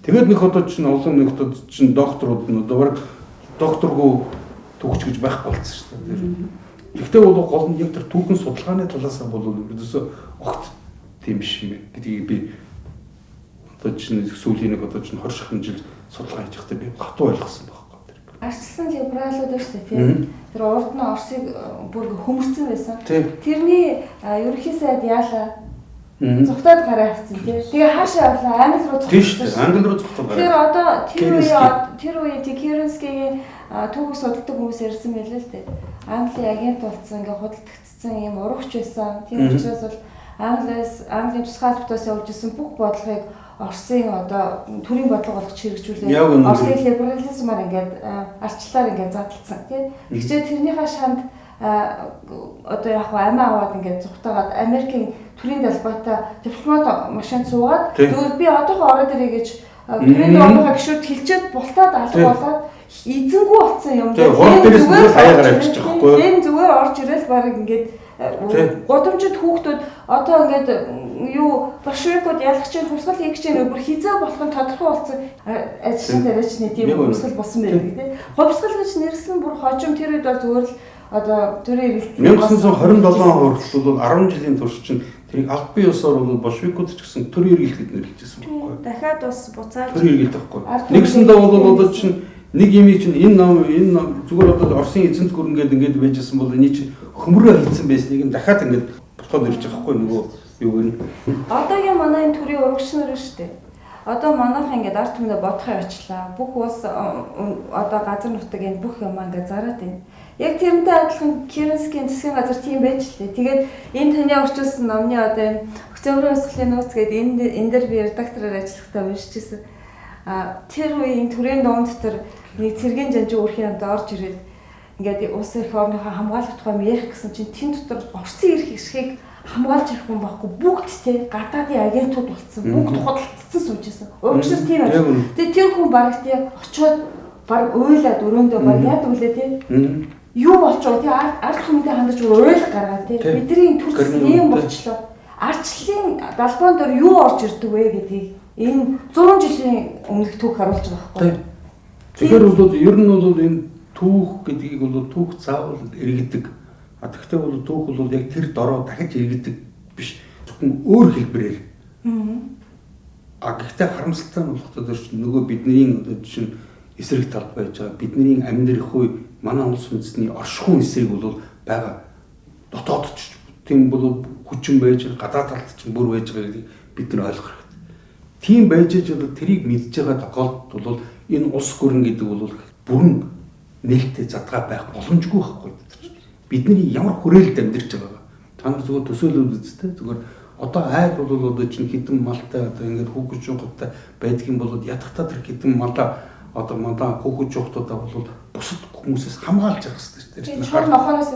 Speaker 2: Тэгээд нэг одоо чинь олон нэг одоо чинь докторууд нь одоо докторгүй түүхч гэж байхгүй болсон шүү дээ. Гэхдээ бол гол нь яг тэр түүхэн судалгааны талаас нь бол ердөөсөө огт тийм биш юм гэдгийг би одоо чинь сүүлийн нэг одоо чинь 20 шахын жил судалгаа хийж байхдаа би хатуу ойлгосон байхгүй тэр.
Speaker 1: Арчилсан либералууд шүү дээ тийм. Тэр урд нь Оросыг бүр хөмөрцөн байсан. Тэрний ерөнхий сайд яалаа зүгтаад гараа авцсан тийм. Тэгээ хаашаа явлаа Англи руу зүгтсан.
Speaker 2: Тийм Англи руу зүгтсан гараа.
Speaker 1: Тэр одоо тэр үе Керенскигийн түүх судалдаг хүмүүс ярьсан байлээ л дээ. Англи агент болсон ингээ худалдагдсан юм урагч байсан. Тийм учраас бол Английн тусгай албатаас явуулж исэн бүх бодлогыг Оросын одоо төрийн бодлого болгож хэрэгжүүлээ. Оросын либерализмаар ингээд арчлаар ингээд задлцсан тийм. Тэгчээ тэрнийхээ шанд одоо яг амиа аваад ингээд зүгтаагаад Америкийн төрийн далбайтай дипломат машин суугаад тэгвэл би одоохоо ороод ирээ гэж төрийн далбайгаа гişүүд хилчээд бултаад алга болоод эзэнгүй болсон юм.
Speaker 2: Тэгээд хаягаар авчиж байгаа байхгүй юу?
Speaker 1: Энэ зүгээр орж ирэл баг ингээд годомжид хүүхдүүд одоо ингээд юу башрикод ялах чинь хувьсгал хийх чинь бүр хизээ болох нь тодорхой болсон ажлын тариачны тийм хувьсгал болсон байх тийм. Хувьсгал гэж нэрсэн бүр хожим тэр үед бол зүгээр л одоо төрийн эргэлтийн
Speaker 2: 1927 он хүртэл бол 10 жилийн турш чинь тэрийг аль бие усаар бол большевикууд ч гэсэн төрийн эргэлтэд нэрлэжсэн байхгүй юу?
Speaker 1: Дахиад бас буцааж
Speaker 2: төрийн эргэлт байхгүй. Нэгсэндээ бол одоо чинь нэг юм чинь энэ ном зүгээр одоо Оросын эзэнт гүрэн ингээд байжсэн бол энэ чинь хөмрөө хийцэн байсныг нь дахиад ингээд болоход ирж байгаа хгүй нөгөө юу гэнэ.
Speaker 1: Одоогийн манай энэ төрийн урагш нар шүү дээ. Одоо манайх ингээд ард түмнээ бодохоо явчлаа. Бүх улс одоо газар нутаг энэ бүх юм ингээд зараад байна. Яг тэрнтэй адилхан Керенскийн засгийн газар тийм байж лээ. Тэгээд энэ таны орчуулсан номны одоо энэ Октябрийн өсгөлийн нууц гэдэг энэ дээр би редактороор ажиллахдаа уншижсэн. Тэр үеийн төрийн дуун дотор нэг цэргийн жанжин өрхийн амд орж ирээд ингээд улс их орныхоо хамгаалах тухай ярих гэсэн чинь тэн дотор Оросын эрх хэсгийг хамгаалж ирэх хүн байхгүй бүгд те гадаадын агентууд болцсон бүгд худалдсан суужсэн. Уурчир тийм байна. Тэгээ тэр хүн баг те очиод баг уйлаад өрөөндөө баг яад үлээ те. Юу болчихоо те ард хүмүүстээ хандаж уйл гаргаад те бидний төрс юм болчлоо. Арчлалын далбаан дээр юу орж ирдэг вэ гэдгийг энэ 100 жилийн өмнөх түүх харуулж байгаа байхгүй.
Speaker 2: Тэгэхээр бол ер нь бол энэ түүх гэдгийг бол түүх заавал эргэдэг. Тэгэхдээ бол түүх бол яг тэр дороо дахиж эргэдэг биш. Зөвхөн өөр хэлбэрээр. Гэхдээ харамсалтай нь болохоор нөгөө бидний одоо жишээ нь эсрэг тал байж байгаа. Бидний амьдрах үе манай улс үндэстний оршихуун эсрэг бол байгаа. Дотоодч тийм бол хүчин байж гадаад талд ч бүр байж байгаа гэдгийг бид нар ойлгох хэрэгтэй. Тийм байж бол тэрийг мэдж байгаа тохиолдолд бол энэ улс гүрэн гэдэг бол бүрэн нээлттэй задгаа байх боломжгүй байхгүй. Бидний ямар хүрээлэлд амьдарч байгаа. Та нар зүгээр төсөөлөл үзтээ зүгээр одоо айл бол одоо чинь хідэн малтай одоо ингээд хүүхэд жуухтай байдаг юм бол ядахтаа тэр хідэн малаа одоо манай хүүхэд жуухтуудаа бол бусад хүмүүсээс хамгаалж явах хэрэгтэй тийм.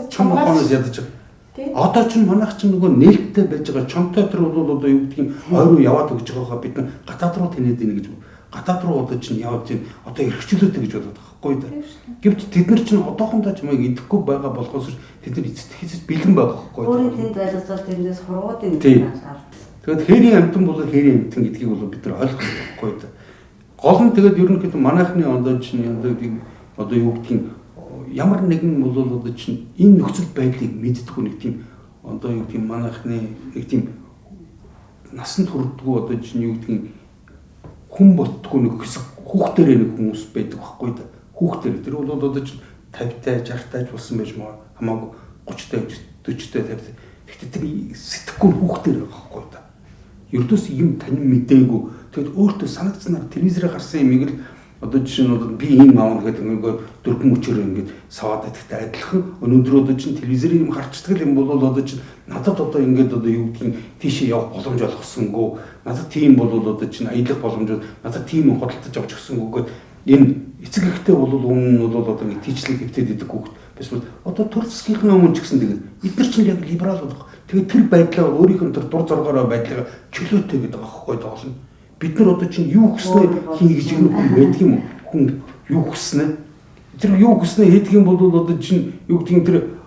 Speaker 2: Чам нохоноос ядаж байгаа. Одоо ч манайх ч нөгөө нээлттэй байж байгаа чонтой тэр бол одоо юу гэдгийг ойроо яваад өгч байгаагаа бид нар гадаад руу тэнээд ийн гэж гадаад руу одоо чинь яваад чинь одоо эрхчлөөтэй гэж бодоод байгаа байхгүй да. Гэвч тэд нар чинь одоохондоо ч маяг идэхгүй байгаа болохоос тэд нар эцэст хийх бэлэн байгаа байхгүй да.
Speaker 3: Өөрийн тэнд байлуулаад тэндээс хургуудын шаард.
Speaker 2: Тэгээд хээрийн амтан бол хээрийн амтан гэдгийг бол бид нар ойлгох байхгүй да. Гол нь тэгээд ерөнхийдөө манайхны ондоо чинь одоо юу гэдгийг ямар нэгэн бол одоо чинь энэ нөхцөл байдлыг мэддэггүй нэг тийм одоо юу гэдгийг манайхны нэг тийм насанд хүрдэггүй одоо чинь юу гэдгийг хүн болтгүй нэг хэсэг хүүхдэрээ нэг хүмүүс байдаг байхгүй да. Хүүхдэр тэр бол одоо чинь 50-тай 60-тай ч болсон байж хамаагүй 30-тай 40-тай 50-тай. Гэхдээ тэр сэтгэхгүй хүүхдэр байгаа байхгүй да. Ердөөс юм тань мэдээгүй. Тэгэд өөртөө санагдсанаар телевизээр гарсан юмыг л одоо жишээ нь би ийм аав гэдэг ингээд дөрвөн мөчөөр ингээд саваад байдагтай адилхан өнөөдөр одоо чинь телевизээр юм харцдаг юм бол одоо чинь надад одоо ингээд одоо юу гэдгийг тийшээ явах боломж олгосонгүй надад тийм бол одоо чинь аялах боломж надад тийм худалдаж авч өгсөнгүйгээд энэ эцэг эхтэй бол өмнө нь бол одоо итгэжлийг хөвтөд идэг хүүхд биш бол одоо Турцкийн өмнө ч гэсэн тэгээд эдгээр чинь яг либерал болох. Тэгээд тэр байдлаа өөрийнх нь тэр дур зоргоороо байдлаа чөлөөтэй гэдэг аахгүй тоолно. Бид нар одоо чинь юу хүснээ хийнэ гэж юм байдаг юм уу? Хүн юу хүснэ? Тэр юу хүснээ хийдэг юм бол одоо чинь юу гэдгийг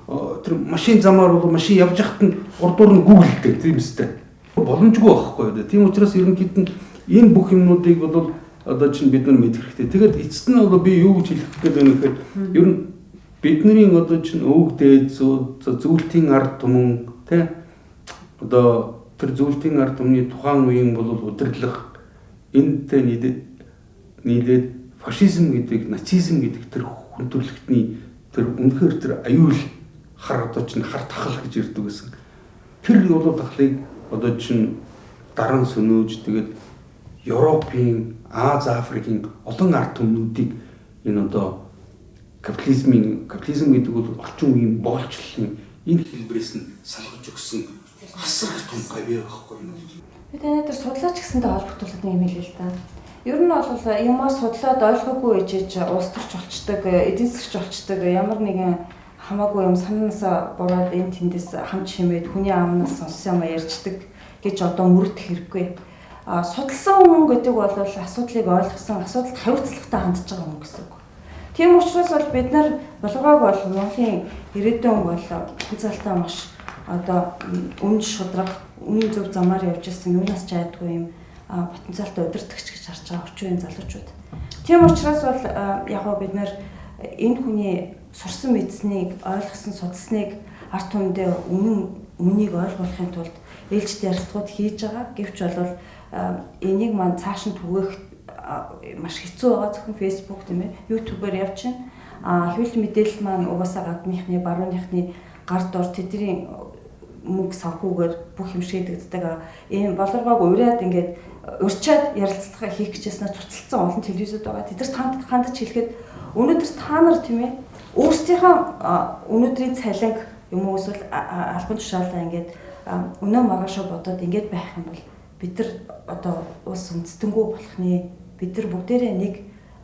Speaker 2: тэр машин замаар бол машин явж хахад нь урдуур нь гүйлдэг тийм үстэй. Боломжгүй байхгүй. Тийм учраас ерөнхийд нь энэ бүх юмнуудыг бол одоо чинь бид нар мэдэх хэрэгтэй. Тэгээд эцэст нь бол би юу гэж хэлэх гээд байна гэхээр ер нь бидний одоо чинь өвөг дээд зүйлтийн ард түмэн тий одоо тэр зүйлтийн ард түмний тухайн үеийн бол удирдлага энэтэй нийлээд фашизм гэдэг, нацизм гэдэг тэр хүн төрөлхтний тэр үнэхээр тэр аюул хар одоо чинь хар тахал гэж ирдэг гэсэн. Тэр бол тахлыг одоо чинь даран сөнөөж тэгээд Европын, Аз, Африкийн олон ард түмнүүдийг энэ одоо капитализм гэдэг бол орчин үеийн боолчлолын энэ хэлбэрээс нь салгаж өгсөн асар их том гавь байхгүй юу?
Speaker 1: Би танай дээр судлаач гэсэнтэй холбогдуулаад нэг юм хэлээ л да. Ер нь бол юмаа судлаад ойлгоогүй ээжээж улс төрч болчдөг, эдийн засгч болчдөг ямар нэгэн хамаагүй юм санаасаа бураад энэ тэндээс хамт шимээд хүний амнаас сонссон юм ярьждаг гэж одоо мөрдөх хэрэггүй. Судалсан хүн гэдэг бол асуудлыг ойлгосон, асуудалд хариуцлагатай хандж байгаа хүн гэсэн үг. Тийм учраас бол бид нар болгоог бол Монголын ирээдүйн бол потенциалтай маш одоо өмнө шудраг, үнэн зөв замаар явж ирсэн юунаас ч айдгүй юм потенциалтай удирдагч гэж харж байгаа орчин үеийн залуучууд. Тийм учраас бол яг гоо бид нар энэ хүний сурсан мэдснийг, ойлгосон судалсныг ард түмэндээ үнийг ойлгуулахын тулд ээлжид ярилцлагууд хийж байгаа. Гэвч бол энийг маань цааш нь түгээх маш хэцүү байгаа. Зөвхөн Facebook тийм ээ, YouTube-аар явж байна. Хэвлэл мэдээлэл маань угаасаа гадныхны, барууныхны гард ор тэдний мөнгө санхүүгээр бүх юм шийдэгддэг. Ийм болоргоог ураад ингээд урьчаад ярилцлага хийх гэжсэнээ цуцалсан олон телевизүүд байгаа. Тэдэрт хандаж хэлэхэд өнөөдөр та нар тийм ээ өөрсдийнхөө өнөөдрийн цалинг юм уу эсвэл албан тушаалаа ингээд өнөө маргаашаа бодоод ингээд байх юм бол бид нар одоо улс үндэстэнгүү болохны бид нар бүгдээрээ нэг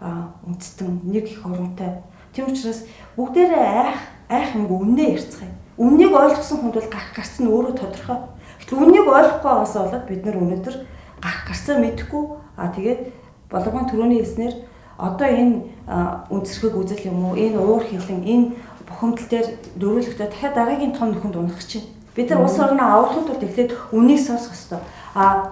Speaker 1: үндэстэн нэг их оронтой. Тийм учраас бүгдээрээ айх юмгүй үннээ ярьцгаая. Үннийг ойлгосон хүнд бол гарц нь өөрөө тодорхой. Гэтэл үннийг ойлгохгүй байгаас болоод бид нар өнөөдөр гарцаа мэдэхгүй тэгээд болгоон төрөний хэлснээр одоо энэ үндсэрхэг үзэл юм уу энэ уур хилэн энэ бухимдал дээр дөрвөлөхдөө дахиад дараагийн том нөхөнд унах гэж байна. Бид нар улс орноо аврахын тулд эхлээд үнийг сонсох ёстой.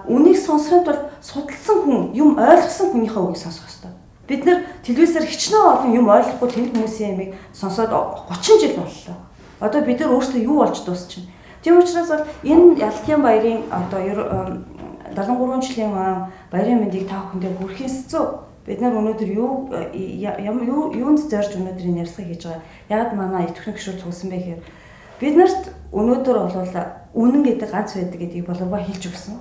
Speaker 1: Үнийг сонсохын тулд судалсан хүн, юм ойлгосон хүнийхээ үгийг сонсох ёстой. Бид нар телевизээр хичнээн олон юм ойлгохгүй тэнд хүмүүсийн ямиг сонсоод 30 жил боллоо. Одоо бид нар өөрсдөө юу болж дуусчихна. Тийм учраас бол энэ Ялтын баярын одоо 73 жилийн баярын мэндийг та бүхэндээ хүргэхийн сэцүү. Бид нар өнөөдөр юунд зорж өнөөдөр энэ ярилцлага хийж байгаа. Яг манай идэвхтэй гişүүд цугсан бэ гэхээр бид нарт өнөөдөр бол үнэн гэдэг ганц байдаг гэдгийг боловоо хэлж өгсөн.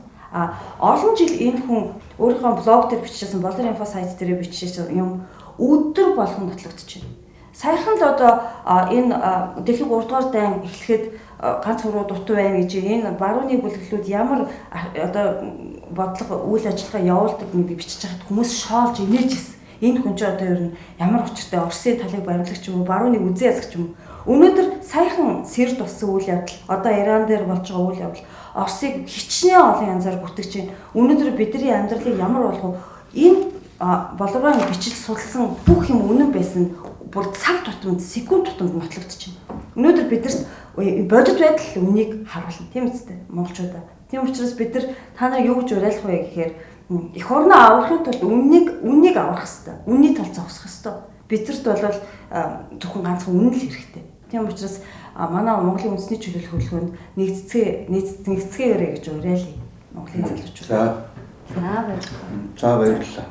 Speaker 1: Олон жил энэ хүн өөрийнхөө блог дээр бичижсэн, болор инфо сайт дээр бичижсэн юм өдөр болгон нотлогдож байна. Саяхан л одоо энэ дэлхийн 3 дугаар дайн эхлэхэд ганц хуруу дутуу байна гэж энэ барууны бүлэглүүд ямар одоо бодлого үйл ажиллагаа явуулдаг гэдгийг бичиж байхад хүмүүс шоолж инээж ирсэн. Энэ хүн ч одоо ер нь ямар учиртай Оросын талыг баримлагч юм уу, барууны үзэн язгч юм уу. Өнөөдөр саяхан сэрд болсон үйл явдал, одоо Иран дээр болж байгаа үйл явдал Оросыг хичнээн олон янзаар бүтэж байна. Өнөөдөр бидний амьдралыг ямар болгов энэ боловоо бичиж судалсан бүх юм үнэн байсан бүр цаг тутамд, секунд тутамд нотлогдож байна. Өнөөдөр бидэрт бодит байдал үнийг харуулна. Тийм үстэй монголчуудаа. Тийм учраас бид нар та нарыг юу гэж уриалах вэ гэхээр эх орноо аврахын тулд үннийг аврах хэрэгтэй. Үнний тал зогсох хэрэгтэй. Бидэрт бол зөвхөн ганцхан үнэн л хэрэгтэй. Тийм учраас манай Монголын үндэсний чөлөөлөх хөтөлбөрөнд нэгцгээгээрэй гэж уриалъя. Монголын залуучууд.
Speaker 2: За баярлалаа.